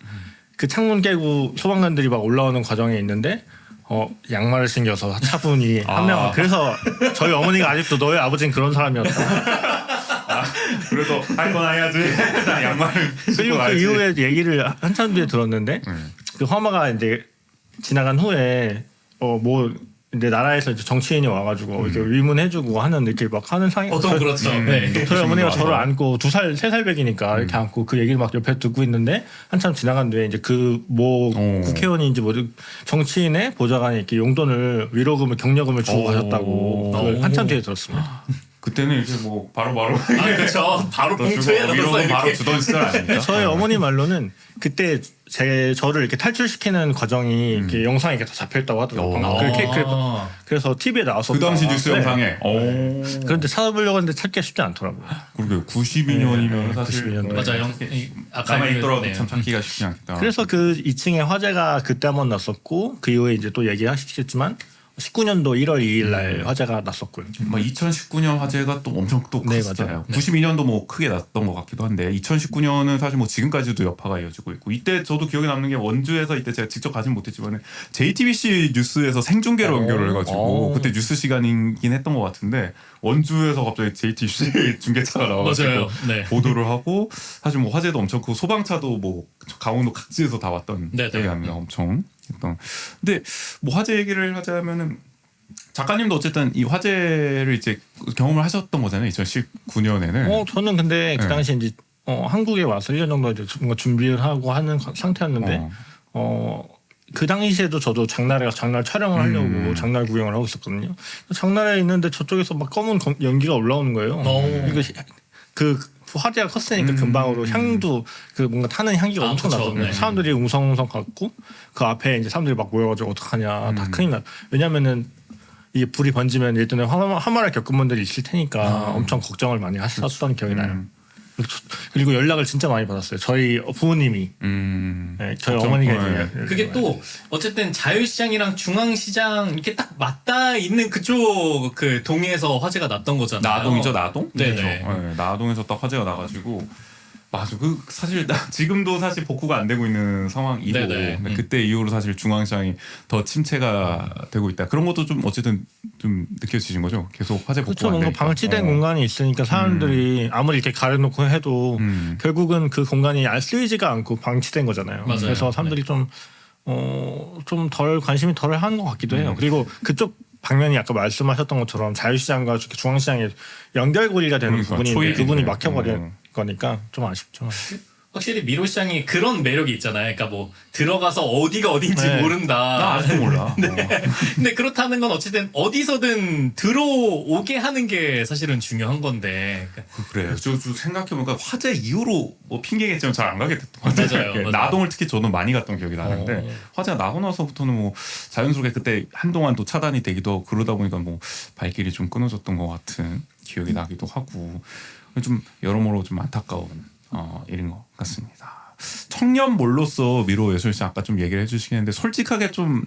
그 창문 깨고 소방관들이 막 올라오는 과정에 있는데 양말을 신겨서 차분히 한 명. 그래서 저희 어머니가 아직도 너의 아버지는 그런 사람이었다. 그래도 할 건 해야지. 양말을 그리고 그 이후에 얘기를 한참 뒤에 들었는데 그 화마가 이제 지나간 후에 뭐 이제 나라에서 이제 정치인이 와가지고 이렇게 위문해주고 하는 이렇게 막 하는 상황이 그렇죠. 네. 저희 어머니가 저를 안고 2살 3살 배기니까 이렇게 안고 그 얘기를 막 옆에 듣고 있는데 한참 지나간 뒤에 이제 그 뭐 국회의원인지 뭐 정치인의 보좌관이 이렇게 용돈을 위로금을 격려금을 주고 가셨다고 그걸 한참 뒤에 들었습니다. 그때는 이제 뭐 바로 그렇죠. 바로 봉투에 넣었어요. 바로 주던 시절 아닙니까? 저희 어머니 말로는 그때 저를 이렇게 탈출시키는 과정이 이렇게 영상에 이렇게 다 잡혀있다고 하더라고요. 그래서 TV에 나왔었다. 그 당시 뉴스 네. 영상에. 그런데 찾아보려고 했는데 찾기가 쉽지 않더라고요. 그러게 92년이면 사실 92년도. 맞아요. 가만히 있더라도 참 찾기가 쉽지 않겠다. 그래서 그 2층에 화재가 그때 한번 났었고 그 이후에 이제 또 얘기하시겠지만 19년도 1월 2일 날 화재가 났었고요. 2019년 화재가 또 엄청 또 네, 컸잖아요. 맞아요. 92년도 뭐 크게 났던 것 같기도 한데 2019년은 사실 뭐 지금까지도 여파가 이어지고 있고 이때 저도 기억에 남는 게 원주에서 이때 제가 직접 가진 못했지만 JTBC 뉴스에서 생중계로 연결을 해가지고 그때 뉴스 시간이긴 했던 것 같은데 원주에서 갑자기 JTBC 중계차가 나와가지고 맞아요. 네. 보도를 하고 사실 뭐 화재도 엄청 크고 소방차도 뭐 강원도 각지에서 다 왔던 네, 기억이 납니다. 엄청 했던. 근데 뭐 화재 얘기를 하자면은 작가님도 어쨌든 이 화재를 이제 경험을 하셨던 거잖아요. 2019년에는. 저는 근데 그 당시 이제 한국에 와서 1년 정도 이제 뭔가 준비를 하고 하는 상태였는데 그 당시에도 저도 장날 촬영을 하려고 장날 구경을 하고 있었거든요. 장날에 있는데 저쪽에서 막 검은 연기가 올라오는 거예요. 이거 그 화재가 컸으니까 금방으로 향도 그 뭔가 타는 향기가 엄청 그쵸. 나거든요. 네. 사람들이 웅성웅성 갔고 그 앞에 이제 사람들이 막 모여가지고 어떡하냐 다 큰일 나. 왜냐면은 이게 불이 번지면 예전에 화마를 겪은 분들이 있을 테니까 엄청 걱정을 많이 하셨던 기억이 나요. 그리고 연락을 진짜 많이 받았어요. 저희 부모님이, 네, 저희 어머니가 이제 그게 또 어쨌든 자유시장이랑 중앙시장 이렇게 딱 맞닿아 있는 그쪽 그 동에서 화재가 났던 거잖아요. 나동이죠, 나동? 네네. 네, 나동에서 딱 화재가 나가지고 맞아. 그 사실 지금도 사실 복구가 안 되고 있는 상황이고 네네. 그때 이후로 사실 중앙시장이 더 침체가 되고 있다. 그런 것도 좀 어쨌든 좀 느껴지신 거죠? 계속 화재 복구가 그렇죠. 안 뭔가 되니까. 방치된 공간이 있으니까 사람들이 아무리 이렇게 가려놓고 해도 결국은 그 공간이 쓰이지가 않고 방치된 거잖아요. 맞아요. 그래서 사람들이 좀 덜 관심이 덜 한 것 같기도 해요. 그리고 그쪽 방면이 아까 말씀하셨던 것처럼 자유시장과 중앙시장의 연결고리가 되는 그러니까, 부분인데 초입이네. 그분이 막혀버린 거니까 좀 아쉽죠. 확실히 미로시장이 그런 매력이 있잖아요. 그러니까 뭐 들어가서 어디가 어딘지 네. 모른다. 나 아직도 몰라. 근데 그렇다는 건 어쨌든 어디서든 들어오게 하는 게 사실은 중요한 건데. 그래요. 저 생각해보니까 화재 이후로 뭐 핑계겠지만 잘 안 가게 됐던 것 같아요. 맞아요. 나동을 특히 저는 많이 갔던 기억이 나는데 화재가 나고 나서부터는 뭐 자연스럽게 그때 한동안 또 차단이 되기도 하고 그러다 보니까 뭐 발길이 좀 끊어졌던 것 같은 기억이 나기도 하고 좀 여러모로 좀 안타까운 일인 것 같습니다. 청년몰로서 미로예술시장 아까 좀 얘기를 해주시겠는데 솔직하게 좀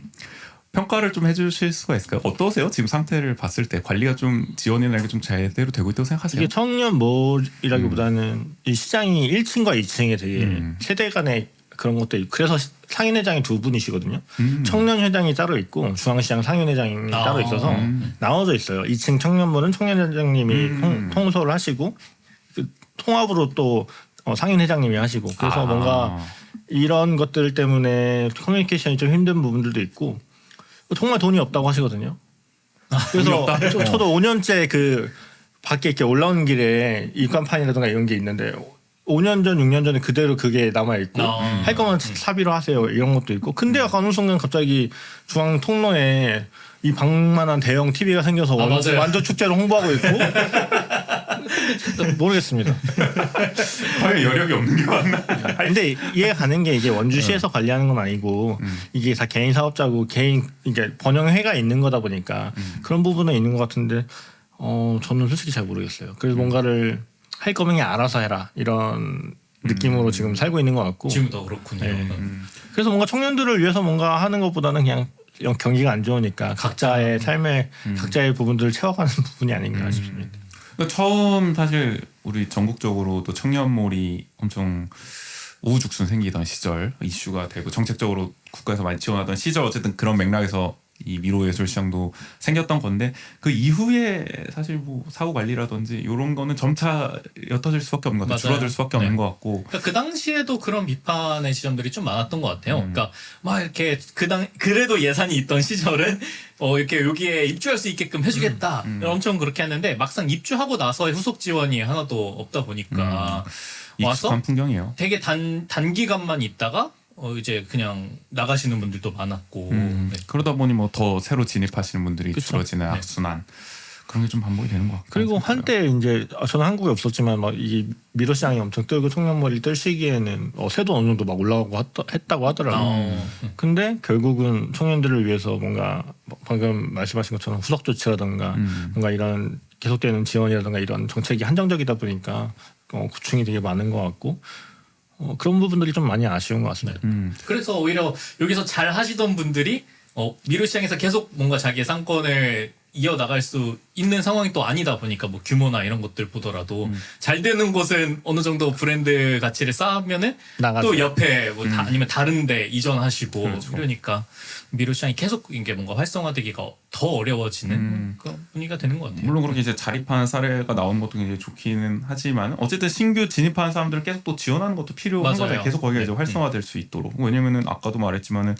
평가를 좀 해주실 수가 있을까요? 어떠세요? 지금 상태를 봤을 때 관리가 좀 지원이나 이렇게 좀 제대로 되고 있다고 생각하세요? 이게 청년몰이라기보다는 이 시장이 1층과 2층에 되게 세대 간의 그런 것도 있고 그래서 상인회장이 두 분이시거든요. 청년회장이 따로 있고 중앙시장 상인회장이 따로 있어서 나눠져 있어요. 2층 청년몰은 청년회장님이 통솔을 하시고 그 통합으로 또 상인회장님이 하시고 그래서 뭔가 이런 것들 때문에 커뮤니케이션이 좀 힘든 부분들도 있고 정말 돈이 없다고 하시거든요. 그래서 저도 5년째 그 밖에 이렇게 올라오는 길에 입간판이라든가 이런 게 있는데 5년 전, 6년 전에 그대로 그게 남아있고 할 거면 사비로 하세요 이런 것도 있고 근데 어느 순간 갑자기 중앙 통로에 이 방만한 대형 TV가 생겨서 완전 축제를 홍보하고 있고 모르겠습니다. 과연 여력이 없는 게 맞나? 근데 이해가 가는 게 이게 원주시에서 관리하는 건 아니고 이게 다 개인 사업자고 개인 이게 번영회가 있는 거다 보니까 그런 부분은 있는 것 같은데 저는 솔직히 잘 모르겠어요. 그래서 뭔가를 할 거면 그냥 알아서 해라 이런 느낌으로 지금 살고 있는 것 같고 지금 더 그렇군요. 네. 그래서 뭔가 청년들을 위해서 뭔가 하는 것보다는 그냥 경기가 안 좋으니까 각자의 삶의 각자의 부분들을 채워가는 부분이 아닌가 싶습니다. 그러니까 처음 사실 우리 전국적으로 또 청년몰이 엄청 우후죽순 생기던 시절 이슈가 되고 정책적으로 국가에서 많이 지원하던 시절 어쨌든 그런 맥락에서 이 미로예술시장도 생겼던 건데 그 이후에 사실 뭐 사후 관리라든지 이런 거는 점차 옅어질 수밖에 없는 것 같아요. 줄어들 수밖에 없는 것 같고. 그러니까 그 당시에도 그런 비판의 지점들이 좀 많았던 것 같아요. 그러니까 막 이렇게 그래도 예산이 있던 시절은 이렇게 여기에 입주할 수 있게끔 해주겠다. 엄청 그렇게 했는데 막상 입주하고 나서의 후속 지원이 하나도 없다 보니까 와서 익숙한 풍경이에요. 되게 단기간만 있다가 이제 그냥 나가시는 분들도 많았고 네. 그러다 보니 뭐 더 새로 진입하시는 분들이 그쵸. 줄어지는 악순환 그런 게 좀 반복이 되는 것 같아요. 그리고 한때 이제 저는 한국에 없었지만 막 이 미로 시장이 엄청 뜨고 청년몰이 뜰 시기에는 새도 어느 정도 막 올라가고 했다고 하더라고요. 근데 결국은 청년들을 위해서 뭔가 방금 말씀하신 것처럼 후속 조치라든가 뭔가 이런 계속되는 지원이라든가 이런 정책이 한정적이다 보니까 고충이 되게 많은 것 같고 그런 부분들이 좀 많이 아쉬운 것 같습니다. 그래서 오히려 여기서 잘 하시던 분들이 미로 시장에서 계속 뭔가 자기의 상권을 이어나갈 수 있는 상황이 또 아니다 보니까 뭐 규모나 이런 것들 보더라도 잘 되는 곳은 어느 정도 브랜드 가치를 쌓으면은 나가죠. 또 옆에 뭐 아니면 다른 데 이전하시고 그렇죠. 그러니까 미로 시장이 계속 이게 뭔가 활성화되기가 더 어려워지는 그런 분위기가 되는 것 같아요. 물론 그렇게 이제 자립하는 사례가 나오는 것도 굉장히 좋기는 하지만 어쨌든 신규 진입하는 사람들을 계속 또 지원하는 것도 필요한 맞아요. 거잖아요. 계속 거기가 이제 활성화될 수 있도록. 왜냐면은 아까도 말했지만은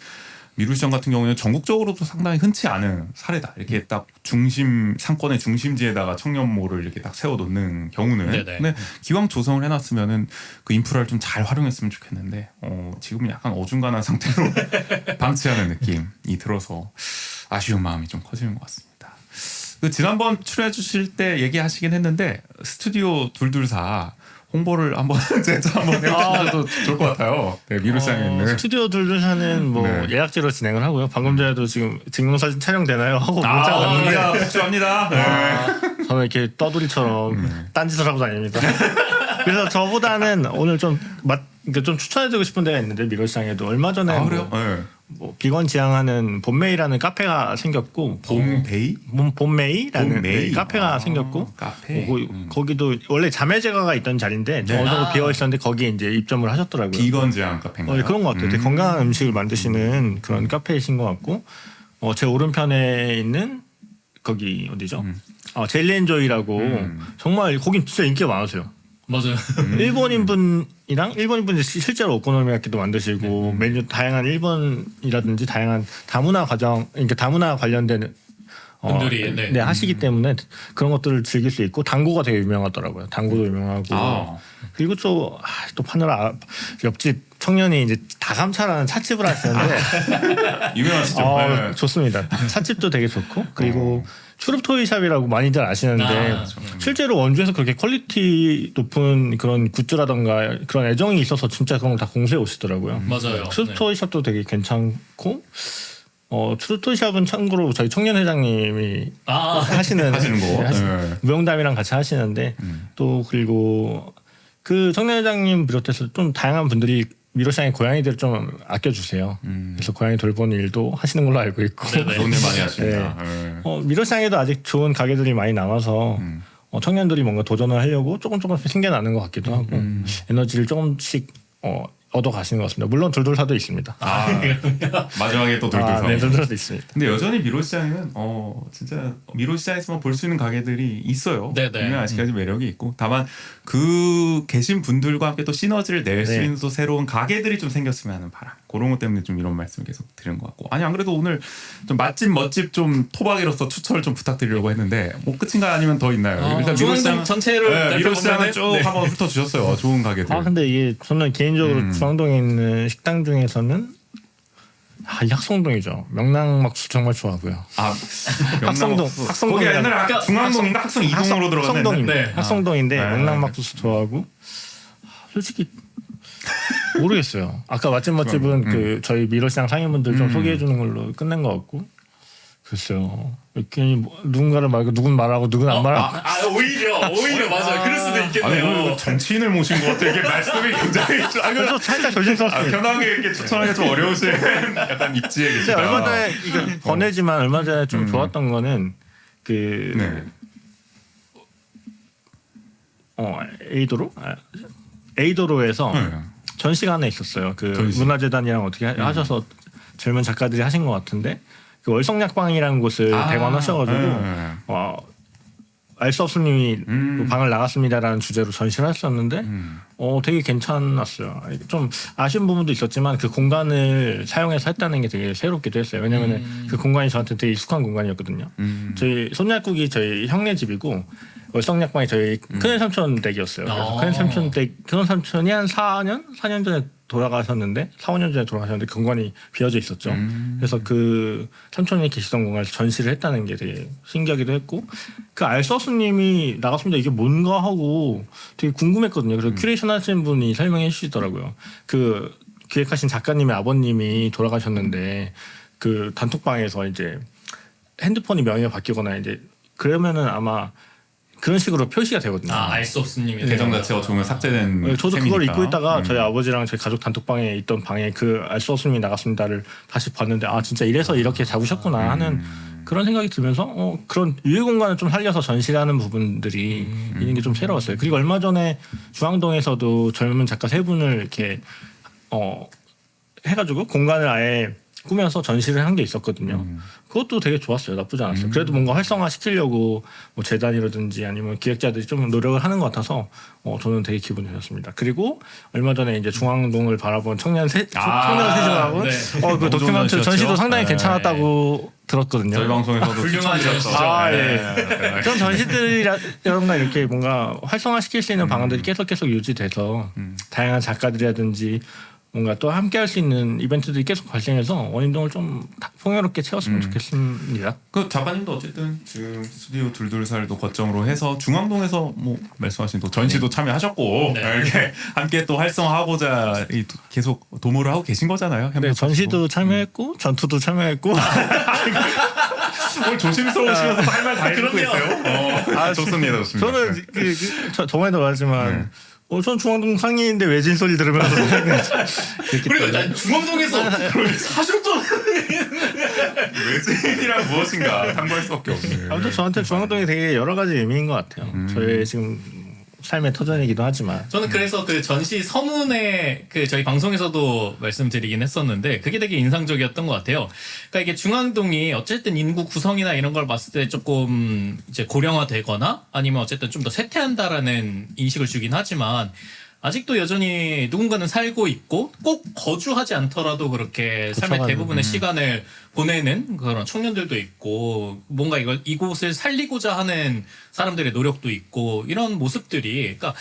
미루시장 같은 경우는 전국적으로도 상당히 흔치 않은 사례다. 이렇게 딱 중심 상권의 중심지에다가 청년몰을 이렇게 딱 세워놓는 경우는. 네네. 근데 기왕 조성을 해놨으면은 그 인프라를 좀 잘 활용했으면 좋겠는데 지금은 약간 어중간한 상태로 방치하는 느낌이 들어서 아쉬운 마음이 좀 커지는 것 같습니다. 그 지난번 출연해 주실 때 얘기하시긴 했는데 스튜디오 둘둘사 홍보를 한번 제가 한번 해주셔도 좋을 것 같아요. 네, 미루시장에 있는 스튜디오 둘둘사는 뭐 네. 예약제로 진행을 하고요. 방금 전에도 지금 증명사진 촬영되나요? 하고 문자가 왔는데 복수합니다. 네. 저는 이렇게 떠돌이처럼 딴짓을 하고 다닙니다. 그래서 저보다는 오늘 그러니까 좀 추천해드리고 싶은 데가 있는데 미로시장에도 얼마 전에 그래요? 네. 뭐 비건 지향하는 봄메이라는 카페가 생겼고 봄베이? 봄메이라는 봄메이. 카페가 생겼고 카페. 거기도 원래 자매제과가 있던 자리인데 어느 정도 비어 있었는데 거기에 이제 입점을 하셨더라고요. 비건 제한 카페인가요? 그런 것 같아요. 되게 건강한 음식을 만드시는 그런 카페이신 것 같고 제 오른편에 있는 거기 어디죠? 젤리엔조이라고 정말 거긴 진짜 인기가 많으세요. 맞아요. 일본인 분이 실제로 오코노미야끼도 만드시고 메뉴 다양한 일본이라든지 다양한 다문화 그러니까 다문화 관련된 분들이 네. 하시기 때문에 그런 것들을 즐길 수 있고 당고가 되게 유명하더라고요. 당고도 유명하고 그리고 또 파느라 옆집 청년이 이제 다감차라는 찻집을 하시는데 유명하시죠? 좋습니다. 찻집도 되게 좋고 그리고 추룹토이샵이라고 많이들 아시는데 실제로 원주에서 그렇게 퀄리티 높은 그런 굿즈라던가 그런 애정이 있어서 진짜 그런 걸 다 공수해 오시더라고요. 맞아요. 추룹토이샵도 되게 괜찮고 추루토샵은 참고로 저희 청년회장님이 하시는 거. 네, 무용담이랑 같이 하시는데 또 그리고 그 청년회장님 비롯해서 좀 다양한 분들이 미로시장의 고양이들 좀 아껴주세요. 그래서 고양이 돌보는 일도 하시는 걸로 알고 있고. 좋은 일 많이 하십니다. 미로시장에도 아직 좋은 가게들이 많이 남아서 청년들이 뭔가 도전을 하려고 조금씩 생겨나는 것 같기도 하고 에너지를 조금씩 얻어 가시는 것 같습니다. 물론 돌돌사도 있습니다. 마지막에 또 돌돌사. 네, 돌돌사도 있습니다. 근데 여전히 미로시장에는 진짜 미로시장에서만 볼 수 있는 가게들이 있어요. 네네. 분명 아직까지 매력이 있고 다만 그 계신 분들과 함께 또 시너지를 낼 수 네. 있는 또 새로운 가게들이 좀 생겼으면 하는 바람. 그런 것 때문에 좀 이런 말씀 계속 드린 것 같고 아니 안 그래도 오늘 좀 맛집 멋집 좀 토박이로서 추천을 좀 부탁드리려고 했는데 뭐 끝인가 아니면 더 있나요? 일단 중앙동 전체를 미로시장은 쭉 네. 한번 훑어주셨어요. 좋은 가게들. 근데 이게 저는 개인적으로 중앙동에 있는 식당 중에서는 이 학성동이죠. 명랑막수 정말 좋아하고요. 명랑막수. 거기 옛날에 아까 중앙동인가 학성 이동으로 들어갔는데. 학성동인데 네. 학성동인데 네. 명랑막수 좋아하고 솔직히 모르겠어요. 아까 맛집은 그 저희 미러시장 상인분들 좀 소개해 주는 걸로 끝낸 것 같고 글쎄요. 이렇게 누군가를 말고 누군 말하고 누군 안 말하고 오히려 맞아요. 그럴 수도 아니 있겠네요. 오늘 정치인을 모신 것 같아. 이게 말씀이 굉장히 그래서 살짝 조심스럽습니다. 편하게 이렇게 추천하기 좀 어려우신 약간 입지에 근데 계시다. 얼마 전에 이거 번외지만 얼마 전에 좀 좋았던 거는 그 네. 에이도로에서 네. 전시가 하나 있었어요. 그 전시. 문화재단이랑 어떻게 하셔서 젊은 작가들이 하신 것 같은데 그 월성약방이라는 곳을 대관하셔가지고 알 수 없음님이 방을 나갔습니다라는 주제로 전시를 하셨는데 되게 괜찮았어요. 좀 아쉬운 부분도 있었지만 그 공간을 사용해서 했다는 게 되게 새롭기도 했어요. 왜냐하면 그 공간이 저한테 되게 익숙한 공간이었거든요. 저희 손약국이 저희 형네 집이고 월성약방이 저희 큰일 삼촌 댁이었어요. 그래서 큰일 삼촌이 한 4년 전에 돌아가셨는데 4, 5년 전에 돌아가셨는데 공간이 비어져 있었죠. 그래서 그 삼촌이 계시던 공간에서 전시를 했다는 게 되게 신기하기도 했고 그 알서스님이 나갔습니다. 이게 뭔가 하고 되게 궁금했거든요. 그래서 큐레이션 하시는 분이 설명해 주시더라고요. 그 기획하신 작가님의 아버님이 돌아가셨는데 그 단톡방에서 이제 핸드폰이 명의가 바뀌거나 이제 그러면은 아마 그런 식으로 표시가 되거든요. 알 수 없음님이 계정 자체가 조금 삭제된 저도 셈이니까. 그걸 잊고 있다가 저희 아버지랑 저희 가족 단톡방에 있던 방에 그 알 수 없음이 나갔습니다를 다시 봤는데 진짜 이래서 이렇게 잡으셨구나 하는 그런 생각이 들면서 그런 유해 공간을 좀 살려서 전시를 하는 부분들이 있는 게 좀 새로웠어요. 그리고 얼마 전에 중앙동에서도 젊은 작가 3분을 이렇게 해가지고 공간을 아예 꾸며서 전시를 한 게 있었거든요. 그것도 되게 좋았어요. 나쁘지 않았어요. 그래도 뭔가 활성화 시키려고 뭐 재단이라든지 아니면 기획자들이 좀 노력을 하는 것 같아서 저는 되게 기분이 좋았습니다. 그리고 얼마 전에 이제 중앙동을 바라본 청년 세심하고 네. 그 도큐멘트 전시였죠. 전시도 상당히 네. 괜찮았다고 들었거든요. 저희 방송에서도 훌륭한 추천드렸죠. 전시죠. 그런 전시들이라던가 이렇게 뭔가 활성화시킬 수 있는 방안들이 계속 유지돼서 다양한 작가들이라든지 뭔가 또 함께 할 수 있는 이벤트들이 계속 발생해서 원인동을 좀 풍요롭게 채웠으면 좋겠습니다. 그 작가님도 어쨌든 지금 스튜디오 둘둘살도 거점으로 해서 중앙동에서 뭐 말씀하신 또 전시도 참여하셨고 이렇게 함께 또 활성화하고자 계속 도모를 하고 계신 거잖아요. 네, 전시도 참여했고 전투도 참여했고 오늘 조심스러우시면서 할 말 다 해주고 있어요. 좋습니다. 저는 저번에도 말했지만 전 중앙동 상인인데 외진 소리 들으면서 그리고 난 중앙동에서 사셨던 외진이란 무엇인가 탐구할 수밖에 없네요. 아무튼 저한테 중앙동이 되게 여러 가지 의미인 것 같아요. 저의 지금 삶의 터전이기도 하지만 저는 그래서 그 전시 서문에 그 저희 방송에서도 말씀드리긴 했었는데 그게 되게 인상적이었던 것 같아요. 그러니까 이게 중앙동이 어쨌든 인구 구성이나 이런 걸 봤을 때 조금 이제 고령화되거나 아니면 어쨌든 좀 더 쇠퇴한다라는 인식을 주긴 하지만 아직도 여전히 누군가는 살고 있고 꼭 거주하지 않더라도 그렇게 삶의 대부분의 시간을 보내는 그런 청년들도 있고 뭔가 이곳을 살리고자 하는 사람들의 노력도 있고 이런 모습들이 그러니까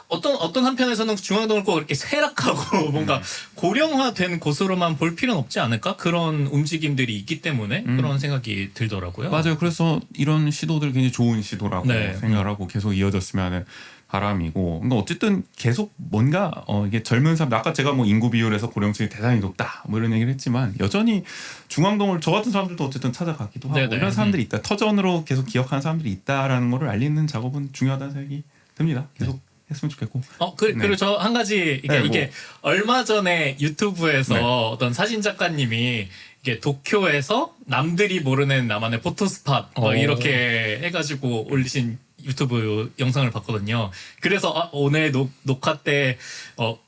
어떤 한편에서는 중앙동을 꼭 이렇게 쇠락하고 뭔가 고령화된 곳으로만 볼 필요는 없지 않을까 그런 움직임들이 있기 때문에 그런 생각이 들더라고요. 맞아요. 그래서 이런 시도들 굉장히 좋은 시도라고 생각을 하고 계속 이어졌으면 하는 바람이고, 그러니까 어쨌든 계속 뭔가 이게 젊은 사람들 아까 제가 뭐 인구 비율에서 고령층이 대단히 높다 뭐 이런 얘기를 했지만 여전히 중앙동을 저 같은 사람들도 어쨌든 찾아가기도 하고 네네. 이런 사람들이 있다. 터전으로 계속 기억하는 사람들이 있다라는 거를 알리는 작업은 중요하다는 생각이 듭니다. 계속 했으면 좋겠고. 그리고 저 한 가지 이게 얼마 전에 유튜브에서 어떤 사진 작가님이 이게 도쿄에서 남들이 모르는 나만의 포토스팟 이렇게 해가지고 올리신 유튜브 영상을 봤거든요. 그래서 오늘 녹화 때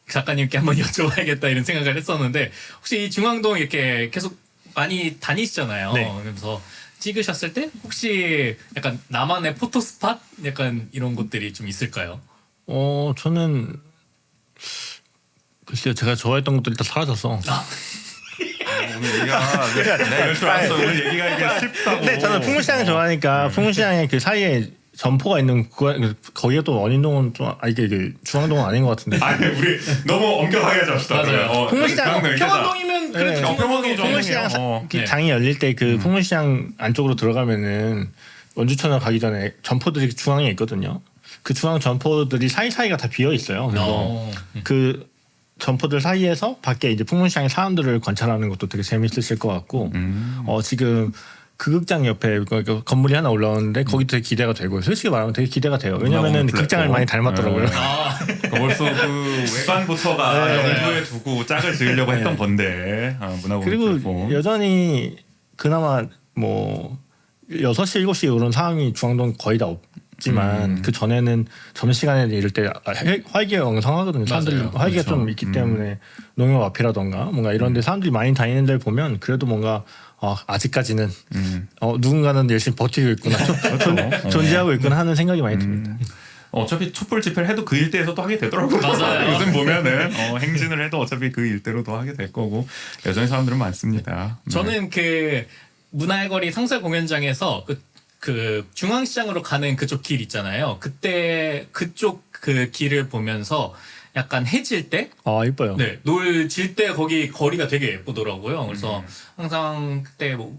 작가님께 한번 여쭤봐야겠다 이런 생각을 했었는데 혹시 이 중앙동 이렇게 계속 많이 다니시잖아요. 네. 그래서 찍으셨을 때 혹시 약간 나만의 포토 스팟 약간 이런 것들이 좀 있을까요? 저는 글쎄요, 제가 좋아했던 것들이 다 사라져서. 오늘 얘기가 내가 이럴 줄 알았어. 오늘 얘기가 이게 슬프다고. 근데 저는 풍물시장을 좋아하니까 풍물시장의 그 사이에 점포가 있는 거기가 또 원인동은 좀 이게 중앙동은 아닌 것 같은데. 아니 우리 너무 엄격하게 잡시다. 맞아요. 풍물시장 평안동이면 그래도 네. 평안동이 풍물시장 네. 장이 열릴 때 그 풍물시장 안쪽으로 들어가면은 원주천을 가기 전에 점포들이 중앙에 있거든요. 그 중앙 점포들이 사이사이가 다 비어 있어요. 그래서 그 점포들 사이에서 밖에 이제 풍물시장의 사람들을 관찰하는 것도 되게 재밌으실 것 같고 지금 그 극장 옆에 그 건물이 하나 올라오는데 거기도 되게 기대가 되고 솔직히 말하면 되게 기대가 돼요. 왜냐면은 극장을 많이 닮았더라고요. 벌써 그 외관부터가 염두에 두고 짝을 지으려고 했던 건데 문화공원 그리고 플랫폼. 여전히 그나마 뭐 6시 7시 이런 상황이 중앙동 거의 다 없지만 그 전에는 점심시간에 이럴 때 활기가 왕성하거든요. 사람들이 맞아요. 활기가 그렇죠. 좀 있기 때문에 농협 앞이라던가 뭔가 이런 데 사람들이 많이 다니는 데를 보면 그래도 뭔가 아직까지는 누군가는 열심히 버티고 있구나. 존재하고 있구나 하는 생각이 많이 듭니다. 어차피 촛불 집회를 해도 그 일대에서도 하게 되더라고요. 맞아요. 요즘 보면은 행진을 해도 어차피 그 일대로도 하게 될 거고 여전히 사람들은 많습니다. 네. 저는 그 문화의 거리 상설 공연장에서 그 중앙시장으로 가는 그쪽 길 있잖아요. 그때 그쪽 그 길을 보면서 약간 해질 때, 이뻐요. 네, 노을 질 때 거기 거리가 되게 예쁘더라고요. 그래서 항상 그때 뭐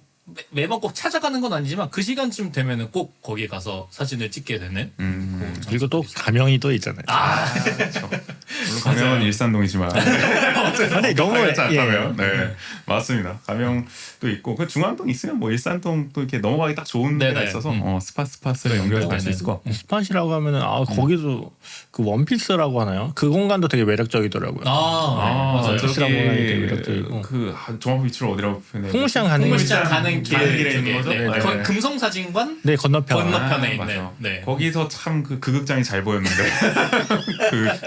매번 꼭 찾아가는 건 아니지만 그 시간쯤 되면은 꼭 거기 가서 사진을 찍게 되는. 그리고 또 가명이 또 있잖아요. 그렇죠. 물론 가명은 일산동이지만 근데 너무 가면 네 맞습니다. 가명도 있고 그 중앙동 있으면 뭐 일산동 또 이렇게 넘어가기 딱 좋은 데가 네네. 있어서 스팟으로 연결해서 갈 수 있을 것 같고. 스팟이라고 하면은 거기도 그 원피스라고 하나요? 그 공간도 되게 매력적이더라고요. 맞아요. 원피스라고 공간이 되게 매력적이고. 그 정확 위치를 어디라고 표현해요? 풍물시장 가는 풍물시장 길. 가는 길에 있는 쪽에, 거죠? 네. 네. 거의 금성사진관 네, 건너편. 건너편에 있는. 맞아. 네. 거기서 참 그 극장이 잘 보였는데.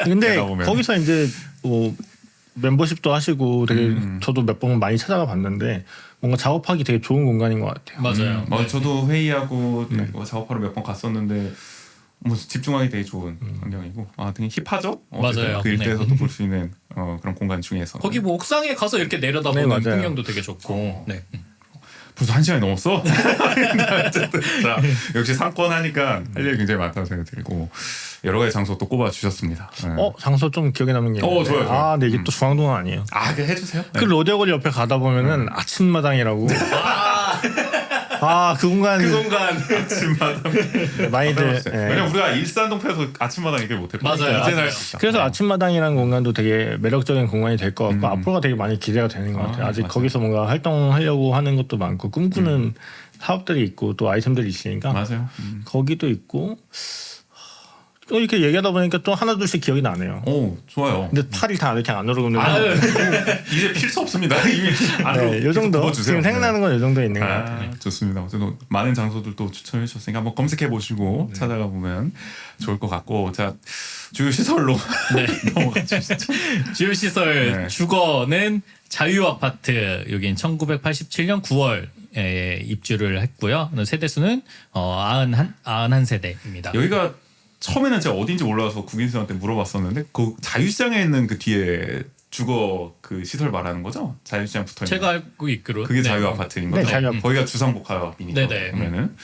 근데 내가 보면. 거기서 이제 뭐 멤버십도 하시고 되게 저도 몇 번 많이 찾아가 봤는데 뭔가 작업하기 되게 좋은 공간인 것 같아요. 맞아요. 저도 회의하고 작업하러 몇 번 갔었는데 뭐 집중하기 되게 좋은 환경이고 되게 힙하죠? 맞아요. 그 일대에서도 볼 수 있는 그런 공간 중에서 거기 뭐 옥상에 가서 이렇게 내려다보는 네, 맞아요. 풍경도 되게 좋고. 네. 벌써 1시간이 넘었어? 어쨌든 자, 역시 상권 하니까 할 일이 굉장히 많다고 생각이 들고 여러 가지 장소 또 꼽아 주셨습니다. 네. 장소 좀 기억에 남는 게 있는데. 좋아요. 네, 이게 또 중앙동은 아니에요. 그 해주세요. 그 로데오거리 옆에 가다 보면은 아침마당이라고. 그 공간 아침마당. 많이들. 왜냐면 우리가 일산동표에서 아침마당 얘기를 못했고 맞아요. 그래서 아침마당이라는 공간도 되게 매력적인 공간이 될 것 같고 앞으로가 되게 많이 기대가 되는 것 같아요. 아직 맞아요. 거기서 뭔가 활동하려고 하는 것도 많고 꿈꾸는 사업들이 있고 또 아이템들이 있으니까 맞아요. 거기도 있고 또 이렇게 얘기하다 보니까 또 하나 둘씩 기억이 나네요. 오 좋아요. 근데 팔이 다 이렇게 안 오르고 있는 이제 필수 없습니다. 이미 네, 요 정도 지금 생각나는 건 요 정도 있는 것 같아요. 좋습니다. 어쨌든 많은 장소들도 추천해 주셨으니까 한번 검색해 보시고 찾아가 보면 좋을 것 같고 자 주요 시설로 넘어가 주시죠. 주요 시설 네. 주거는 자유 아파트 여긴 1987년 9월에 입주를 했고요. 세대수는 91세대입니다. 여기가 처음에는 제가 어딘지 몰라서 국인수한테 물어봤었는데 그 자유시장에 있는 그 뒤에 주거 그 시설 말하는 거죠? 자유시장 붙어 있는. 제가 알고 있기로 그게 자유 아파트인 네, 거죠? 자유 아파트. 거기가 주상복합이니까 네네. 그러면은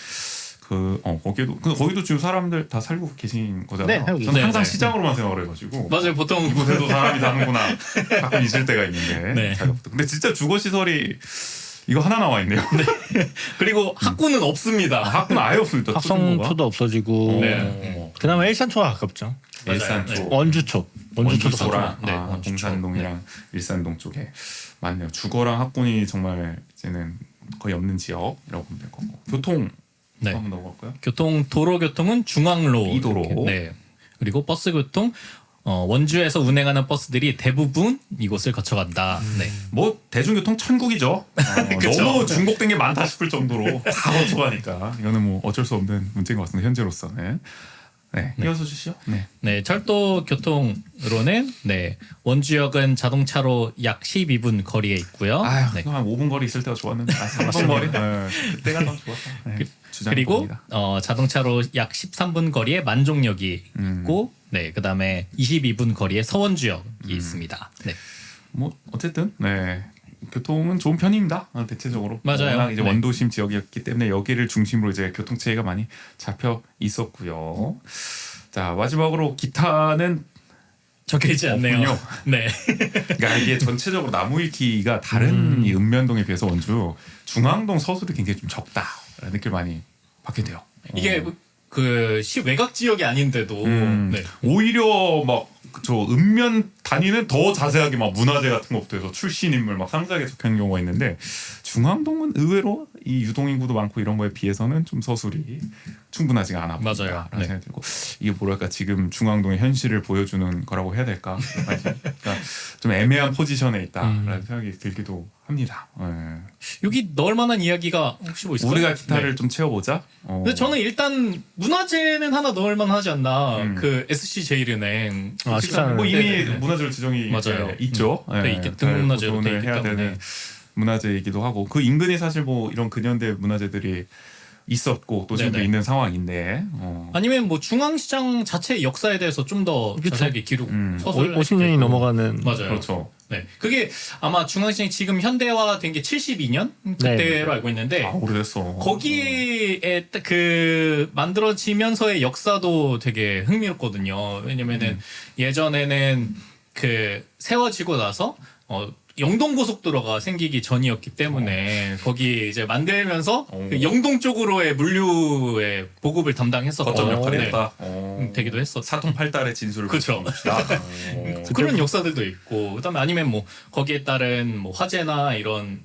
거기도 지금 사람들 다 살고 계신 거잖아요. 네, 살고 저는 항상 네네. 시장으로만 생각을 해가지고 맞아요. 보통 이곳에도 사람이 사는구나 가끔 있을 때가 있는데 네. 자유 아파트. 근데 진짜 주거 시설이 이거 하나 나와 있네요. 그리고 학구는 없습니다. 학교는 아예 없습니다. 학성초도 없어지고 네. 그나마 일산초가 가깝죠. 일산초, 원주초도 원주소랑 가깝고. 네, 봉산동이랑 일산동 쪽에 맞네요. 주거랑 학군이 정말 이제는 거의 없는 지역이라고 보면 될 거고 교통 네. 한번 넘어갈까요? 도로 교통은 중앙로 이도로. 이렇게, 네. 그리고 버스 교통 원주에서 운행하는 버스들이 대부분 이곳을 거쳐간다. 네. 뭐 대중교통 천국이죠. 그쵸. 너무 중복된 게 많다 싶을 정도로 다 거쳐가니까 이거는 뭐 어쩔 수 없는 문제인 것 같습니다. 현재로서는. 네, 이어서 주시죠. 네. 네, 철도 교통으로는 네, 원주역은 자동차로 약 12분 거리에 있고요. 아유, 네. 한 5분 거리 있을 때가 좋았는데 3분 거리. 그때가 너무 좋았다. 네, 그리고 주장입니다. 자동차로 약 13분 거리에 만종역이 있고, 네, 그다음에 22분 거리에 서원주역이 있습니다. 네, 뭐 어쨌든 네. 교통은 좋은 편입니다. 대체적으로. 맞아요. 워낙 이제 네. 원도심 지역이었기 때문에 여기를 중심으로 이제 교통체계가 많이 잡혀 있었고요. 자 마지막으로 기타는 적혀 있지 않네요. 없군요. 네, 그러니까 이게 전체적으로 나무 위키가 다른 이 읍면동에 비해서 원주 중앙동 서술이 굉장히 좀 적다라는 느낌을 많이 받게 돼요. 이게 그 시 외곽 지역이 아닌데도 네. 오히려 막 저 읍면 단위는 더 자세하게 막 문화재 같은 것부터 해서 출신 인물 막 상세하게 적혀 있는 경우가 있는데 중앙동은 의외로 이 유동인구도 많고 이런 거에 비해서는 좀 서술이 충분하지가 않아 보인다 맞아요. 라는 네. 생각이 들고 이게 뭐랄까 지금 중앙동의 현실을 보여주는 거라고 해야 될까 그러니까 좀 애매한 포지션에 있다라는 생각이 들기도 합니다. 네. 여기 넣을 만한 이야기가 혹시 뭐 있을까요? 우리가 기타를 네. 좀 채워보자. 근데 저는 일단 문화재는 하나 넣을 만하지 않나. 그 SC제일은행. 아, 식사는- 뭐 이미 네네네. 문화재로 지정이 맞아요. 있죠. 네, 있기 때문에 문화재로 돼 보존을 있기 해야 때문에. 되는 문화재이기도 하고 그 인근에 사실 뭐 이런 근현대 문화재들이 있었고 또 지금도 네네. 있는 상황인데 아니면 뭐 중앙시장 자체의 역사에 대해서 좀 더 자세하게 기록 서술 50년이 넘어가는 맞아요. 그렇죠. 네, 그게 아마 중앙시장이 지금 현대화된 게 72년 그때로 네. 알고 있는데 아 오래됐어. 거기에 그 만들어지면서의 역사도 되게 흥미롭거든요. 왜냐면은 예전에는 그 세워지고 나서 영동고속도로가 생기기 전이었기 때문에 거기 이제 만들면서 그 영동 쪽으로의 물류의 보급을 담당했었던 거점 역할이 네, 했다. 되기도 했었. 사통팔달의 진술을 그쵸. 그런 역사들도 있고 그다음에 아니면 뭐 거기에 따른 뭐 화재나 이런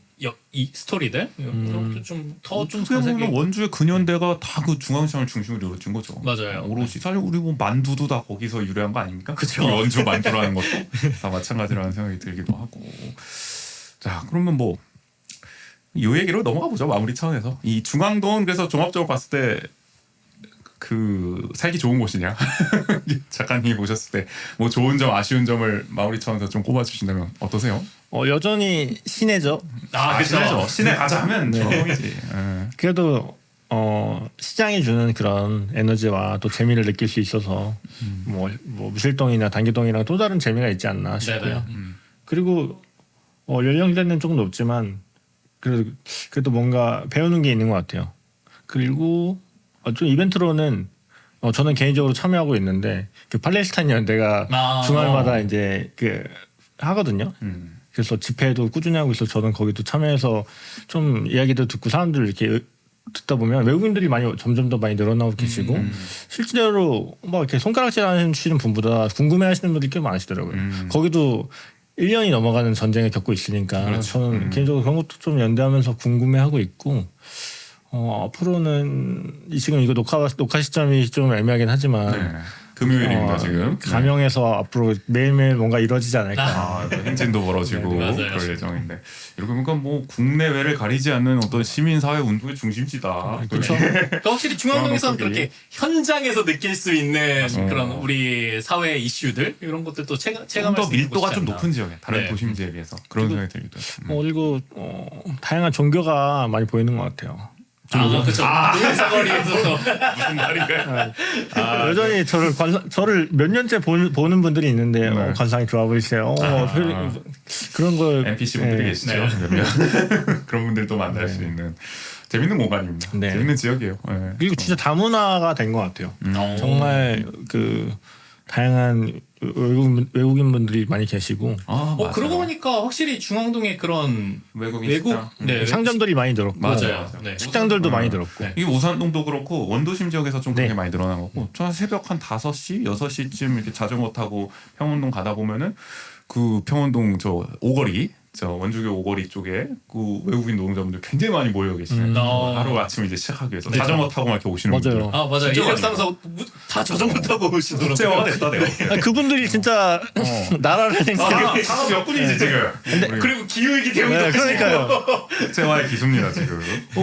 이 스토리들 이런 것도 좀 더 좀 어떻게 보면 자세하게 원주의 근현대가 다 그 중앙시장을 중심으로 이루어진 거죠. 맞아요. 오롯이 사실 우리 뭐 만두도 다 거기서 유래한 거 아닙니까? 그쵸. 이 원주 만두라는 것도 다 마찬가지라는 생각이 들기도 하고. 자 그러면 뭐 이 얘기로 넘어가 보죠. 마무리 차원에서 이 중앙동 그래서 종합적으로 봤을 때 그 살기 좋은 곳이냐 작가님이 보셨을 때 뭐 좋은 점 아쉬운 점을 마무리 차원에서 좀 꼽아주신다면 어떠세요? 여전히 시내죠. 시내죠. 시내 가자 하면 네. 중앙동이지. 예. 그래도 시장이 주는 그런 에너지와 또 재미를 느낄 수 있어서 뭐 무실동이나 단계동이랑 또 다른 재미가 있지 않나 싶고요. 네네. 그리고 연령대는 조금 높지만 그래도 뭔가 배우는 게 있는 것 같아요. 그리고 좀 이벤트로는 저는 개인적으로 참여하고 있는데 그 팔레스타인 연대가 주말마다 이제 그 하거든요. 그래서 집회도 꾸준히 하고 있어서 저는 거기도 참여해서 좀 이야기도 듣고 사람들 이렇게 듣다 보면 외국인들이 점점 더 많이 늘어나고 계시고 실제로 막 이렇게 손가락질 하시는 분보다 궁금해하시는 분들이 꽤 많으시더라고요. 거기도 1년이 넘어가는 전쟁을 겪고 있으니까 그렇죠. 저는 개인적으로 그런 것도 좀 연대하면서 궁금해하고 있고 앞으로는 지금 이거 녹화 시점이 좀 애매하긴 하지만 네. 금요일입니다 지금. 가명에서 앞으로 매일매일 뭔가 이루어지지 않을까. 또 행진도 벌어지고 네, 맞아요. 그럴 예정인데 이렇게 보니까 뭐 국내외를 가리지 않는 어떤 시민사회 운동의 중심지다. 그렇죠. 그러니까 확실히 중앙동에서는 중앙동 그렇게 현장에서 느낄 수 있는 그런 우리 사회 이슈들 이런 것들도 체감할 좀더 수 있는 밀도가 곳이지 좀 않나. 높은 지역에 다른 네. 도심지에 비해서 그런 생각이 들기도 해요. 그리고 다양한 종교가 많이 보이는 것 같아요. 그렇죠. 노예사거리에서도 무슨 말인가요? 여전히 저를 몇 년째 보는 분들이 있는데 네. 관상이 좋아 보이세요. 그런 걸 NPC 분들이 네. 계시죠. 네. 몇몇 그런 분들도 만날 수 있는 재밌는 공간입니다. 네. 재밌는 지역이에요. 네. 그리고 진짜 다문화가 된 것 같아요. 정말 그 다양한 외국인 분들이 많이 계시고 맞아요. 그러고 보니까 확실히 중앙동에 그런 외국인 외국 식당. 네, 상점들이 많이 늘었고 맞아요. 네. 식당들도 많이 늘었고 네. 이게 우산동도 그렇고 원도심 지역에서 좀 네. 그렇게 많이 늘어난 거고 저 새벽 한 5시, 6시쯤 이렇게 자전거 타고 평원동 가다 보면은 그 평원동 저 오거리 저 원주교 오거리 쪽에 그 외국인 노동자분들 굉장히 많이 모여 계시네요. 하루 아침 이제 시작하기 위해서 자전거 타고 막 이렇게 오시는 맞아요. 분들. 아 맞아요. 진짜 163서 다 자전거 타고 오시더라고요. 국제화가 됐다네요. 그분들이 진짜 나라를 생각. 산업 여군이지 지금. 우리 그리고 기후위기 대응도 네, 그러니까요. 국제화의 기수입니다 지금.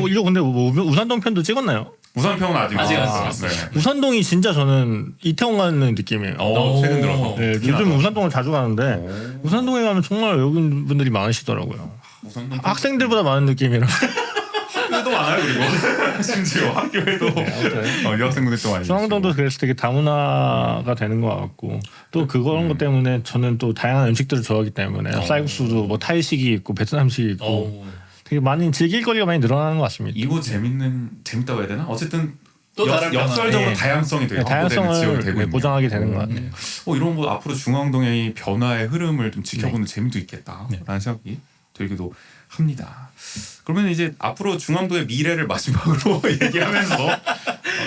이거 근데 뭐 우산동 편도 찍었나요? 우산평은 아직 아직 안 없어요. 찍었어요. 네. 우산동이 진짜 저는 이태원 가는 느낌이에요. 최근 들어서. 네, 특히나 요즘 더. 우산동을 자주 가는데 우산동에 가면 정말 외국인 분들이 많으시더라고요. 우산동 학생들보다 많은 느낌이라. 학교도 많아요 그리고 심지어 학교에도 유학생분들도 많이. 중앙동도 그래서 되게 다문화가 되는 것 같고 또 그런 것 때문에 저는 또 다양한 음식들을 좋아하기 때문에 쌀국수도 뭐 타이식이 있고 베트남식이 있고 되게 많이 즐길 거리가 많이 늘어나는 것 같습니다. 이거 재밌다고 해야 되나? 어쨌든 또 다른 역설적으로 네. 다양성이 되게 네, 확보되는 지역이 다양성을 되고 있네요. 보장하게 되는 것 같아요. 이런 거 앞으로 중앙동의 변화의 흐름을 좀 지켜보는 재미도 있겠다라는 생각이 들기도 합니다. 그러면 이제 앞으로 중앙동의 미래를 마지막으로 얘기하면서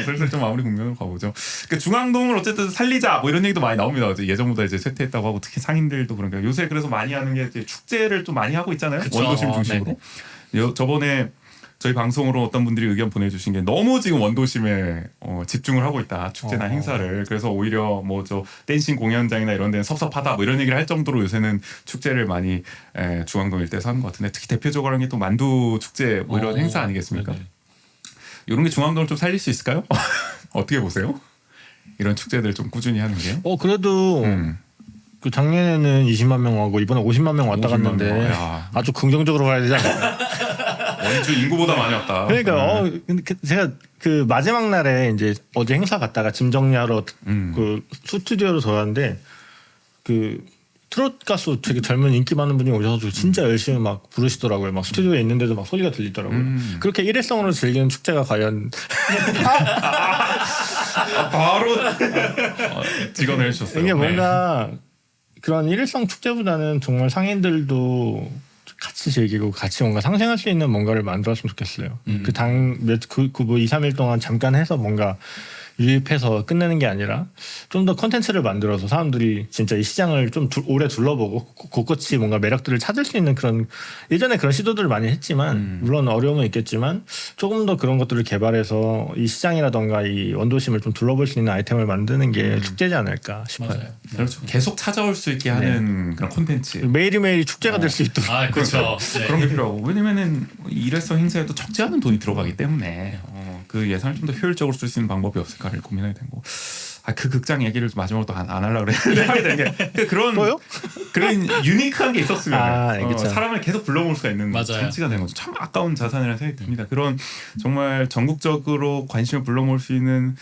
슬슬 좀 마무리 국면으로 가보죠. 그러니까 중앙동을 어쨌든 살리자 뭐 이런 얘기도 많이 나옵니다. 예전보다 이제 쇠퇴했다고 하고 특히 상인들도 그런가 요새 그래서 많이 하는 게 이제 축제를 좀 많이 하고 있잖아요. 그쵸. 원도심 중심으로. 저번에 저희 방송으로 어떤 분들이 의견 보내주신 게 너무 지금 원도심에 집중을 하고 있다 축제나 행사를 그래서 오히려 뭐 저 댄싱 공연장이나 이런 데는 섭섭하다 뭐 이런 얘기를 할 정도로 요새는 축제를 많이 중앙동 일대에서 하는 것 같은데 특히 대표적으로 하는 게 또 만두 축제 뭐 이런 행사 아니겠습니까? 네네. 이런 게 중앙동을 좀 살릴 수 있을까요? 어떻게 보세요? 이런 축제들 좀 꾸준히 하는 게. 그래도 그 작년에는 20만 명 하고 이번에 50만 명 왔다 50만 갔는데 명. 야. 아주 긍정적으로 봐야 되지 않을까? 원주 인구보다 많이 왔다. 그러니까 근데 제가 그 마지막 날에 이제 어제 행사 갔다가 짐 정리하러 그 스튜디오로 들어갔는데 그 트롯 가수 되게 젊은 인기 많은 분이 오셔서 진짜 열심히 막 부르시더라고요. 막 스튜디오에 있는데도 막 소리가 들리더라고요. 그렇게 일회성으로 즐기는 축제가 과연 바로 직언해 주셨어요. 이게 네. 뭔가 그런 일회성 축제보다는 정말 상인들도 같이 즐기고 같이 뭔가 상생할 수 있는 뭔가를 만들었으면 좋겠어요. 뭐 2, 3일 동안 잠깐 해서 뭔가 유입해서 끝내는 게 아니라 좀 더 콘텐츠를 만들어서 사람들이 진짜 이 시장을 좀 오래 둘러보고 곳곳이 뭔가 매력들을 찾을 수 있는 그런 예전에 그런 시도들을 많이 했지만 물론 어려움은 있겠지만 조금 더 그런 것들을 개발해서 이 시장이라던가 이 원도심을 좀 둘러볼 수 있는 아이템을 만드는 게 축제지 않을까 싶어요. 맞아요. 그렇죠. 계속 찾아올 수 있게 하는 그런 콘텐츠. 매일매일 축제가 될 수 있도록. 아 그렇죠. 네. 그런 게 필요하고 왜냐면은 일회성 행사에도 적지 않은 돈이 들어가기 때문에 그 예산을 좀 더 효율적으로 쓸 수 있는 방법이 없을까를 고민하게 되고 그 극장 얘기를 마지막으로 또 안 하려고 그랬는데 하게 된 게 그런 또요? 그런 유니크한 게 있었으면 그쵸. 사람을 계속 불러모을 수가 있는 맞아요. 장치가 되는 거죠. 참 아까운 자산이라는 생각이 듭니다. 그런 정말 전국적으로 관심을 불러모을 수 있는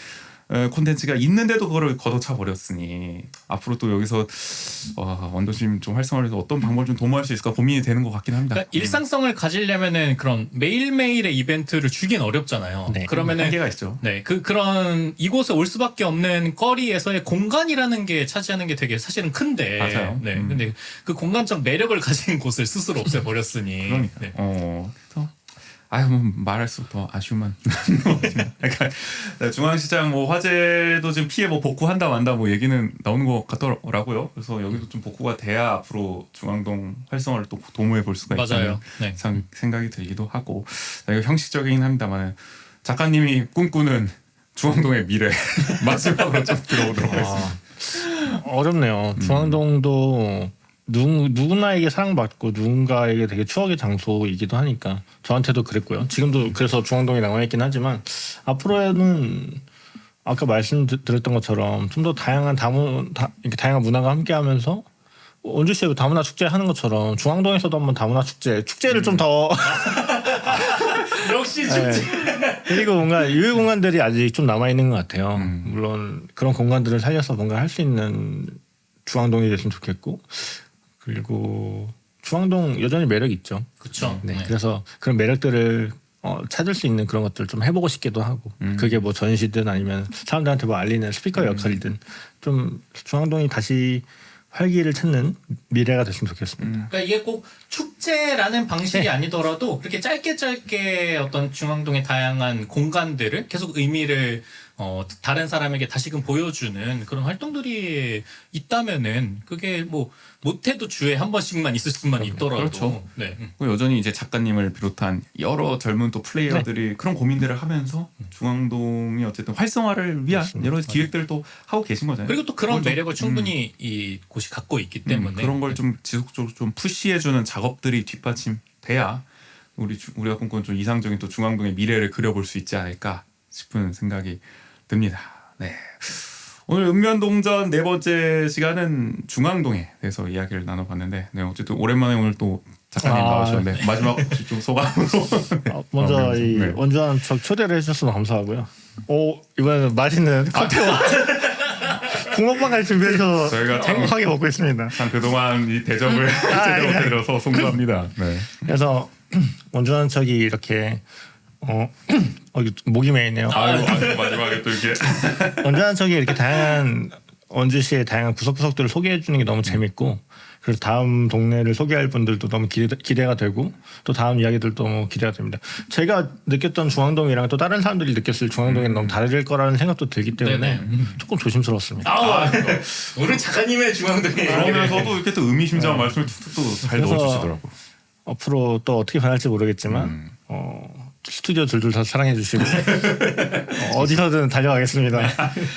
콘텐츠가 있는데도 그거를 걷어차 버렸으니 앞으로 또 여기서 원도심 좀 활성화해서 어떤 방법을 좀 도모할 수 있을까 고민이 되는 것 같긴 합니다. 그러니까 일상성을 가지려면은 그런 매일매일의 이벤트를 주긴 어렵잖아요. 네. 그러면은 한계가 있죠. 네, 그런 이곳에 올 수밖에 없는 거리에서의 공간이라는 게 차지하는 게 되게 사실은 큰데, 맞아요. 네, 근데 그 공간적 매력을 가진 곳을 스스로 없애버렸으니, 그러니까. 네. 그래서 뭐 말할수록 더 아쉬움만. 그러니까 중앙시장 뭐 화재도 지금 피해 뭐 복구한다 만다 뭐 얘기는 나오는 것 같더라고요. 그래서 여기도 좀 복구가 돼야 앞으로 중앙동 활성화를 또 도모해 볼 수가 있다는 네. 생각이 들기도 하고. 이거 형식적이긴 합니다만 작가님이 꿈꾸는 중앙동의 미래 마지막으로 좀 들어보도록 하겠습니다. 어렵네요. 중앙동도 누구나에게 사랑받고 누군가에게 되게 추억의 장소이기도 하니까 저한테도 그랬고요. 지금도 그래서 중앙동에 남아있긴 하지만 앞으로는 아까 말씀드렸던 것처럼 좀 더 다양한 이렇게 다양한 문화가 함께하면서 원주시에 다문화 축제 하는 것처럼 중앙동에서도 한번 다문화 축제를 좀 더 역시 축제. 그리고 뭔가 유해 공간들이 아직 좀 남아 있는 것 같아요. 물론 그런 공간들을 살려서 뭔가 할 수 있는 중앙동이 됐으면 좋겠고. 그리고 중앙동 여전히 매력 있죠. 그렇죠. 네. 그래서 그런 매력들을 찾을 수 있는 그런 것들을 좀 해보고 싶기도 하고 그게 뭐 전시든 아니면 사람들한테 뭐 알리는 스피커 역할이든 좀 중앙동이 다시 활기를 찾는 미래가 됐으면 좋겠습니다. 그러니까 이게 꼭 축제라는 방식이 아니더라도 그렇게 짧게 어떤 중앙동의 다양한 공간들을 계속 의미를 다른 사람에게 다시금 보여주는 그런 활동들이 있다면은 그게 뭐 못해도 주에 한 번씩만 있을 수만 있더라도 그렇죠. 네. 여전히 이제 작가님을 비롯한 여러 젊은 또 플레이어들이 그런 고민들을 하면서 중앙동이 어쨌든 활성화를 위한 여러 가지 기획들을 또 하고 계신 거잖아요. 그리고 또 그런 그걸 좀, 매력을 충분히 이 곳이 갖고 있기 때문에 그런 걸 좀 지속적으로 좀 푸시해주는 작업들이 뒷받침돼야 우리가 꿈꾸는 좀 이상적인 또 중앙동의 미래를 그려볼 수 있지 않을까 싶은 생각이 듭니다. 네. 오늘 읍면동전 네 번째 시간은 중앙동에 대해서 이야기를 나눠봤는데, 네, 어쨌든 오랜만에 오늘 또 작가님 나오셨는데 마지막 혹시 좀 소감으로 먼저 이 네. 원주한 척 초대를 해주셔서 감사하고요. 이번에는 맛있는 칵테일와 붕어빵 갈 준비해서 저희가 참- 행복하게 먹고 있습니다. 참 그동안 이 대접을 제대로 네. 못해드려서 송구합니다. 네. 그래서 원주한 척이 이렇게 이거 목이 메이네요. 아이고 마지막에 또 이렇게 원주한 척이 이렇게 다양한 원주시의 다양한 구석구석들을 소개해 주는 게 너무 재밌고, 그래서 다음 동네를 소개할 분들도 너무 기대가 되고, 또 다음 이야기들도 너무 기대가 됩니다. 제가 느꼈던 중앙동이랑 또 다른 사람들이 느꼈을 중앙동이 너무 다를 거라는 생각도 들기 때문에 조금 조심스럽습니다. 오늘 작가님의 중앙동에 그러면서도 이렇게 또 의미심장한 말씀을 툭툭 또 잘 그래서 넣어주시더라고. 앞으로 또 어떻게 변할지 모르겠지만 스튜디오 둘둘 다 사랑해 주시고 어디서든 달려가겠습니다.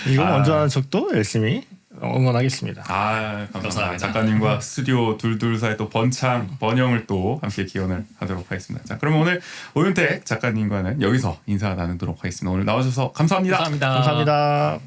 이거 먼저 하는 척도 열심히 응원하겠습니다. 감사합니다. 감사합니다. 작가님과 스튜디오 둘둘 사이 또 번영을 또 함께 기원을 하도록 하겠습니다. 자, 그럼 오늘 오윤택 작가님과는 여기서 인사 나누도록 하겠습니다. 오늘 나와주셔서 감사합니다. 감사합니다. 감사합니다.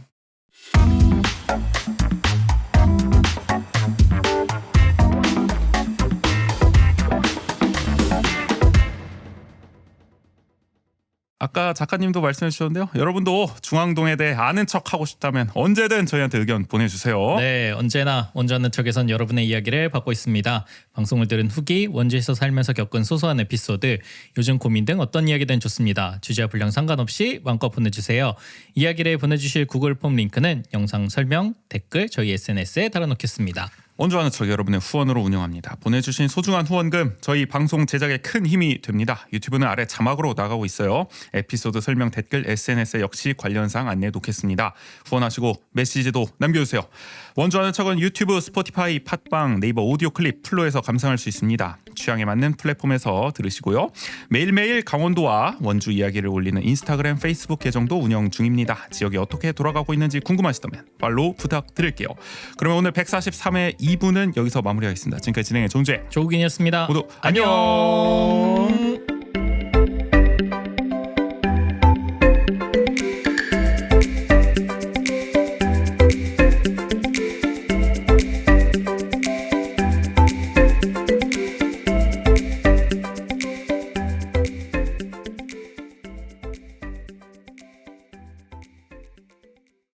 아까 작가님도 말씀해 주셨는데요. 여러분도 중앙동에 대해 아는 척 하고 싶다면 언제든 저희한테 의견 보내주세요. 네, 언제나 원주하는 척에선 여러분의 이야기를 받고 있습니다. 방송을 들은 후기, 원주에서 살면서 겪은 소소한 에피소드, 요즘 고민 등 어떤 이야기든 좋습니다. 주제와 분량 상관없이 마음껏 보내주세요. 이야기를 보내주실 구글 폼 링크는 영상 설명, 댓글, 저희 SNS에 달아놓겠습니다. 원주하는 척 여러분의 후원으로 운영합니다. 보내주신 소중한 후원금 저희 방송 제작에 큰 힘이 됩니다. 유튜브는 아래 자막으로 나가고 있어요. 에피소드 설명, 댓글, SNS에 역시 관련 사항 안내해 놓겠습니다. 후원하시고 메시지도 남겨주세요. 원주하는 척은 유튜브, 스포티파이, 팟빵, 네이버 오디오 클립, 플로에서 감상할 수 있습니다. 취향에 맞는 플랫폼에서 들으시고요. 매일매일 강원도와 원주 이야기를 올리는 인스타그램, 페이스북 계정도 운영 중입니다. 지역이 어떻게 돌아가고 있는지 궁금하시다면 팔로우 부탁드릴게요. 그러면 오늘 143회 2부는 여기서 마무리하겠습니다. 지금까지 진행의 정재 조국인이었습니다. 모두 안녕.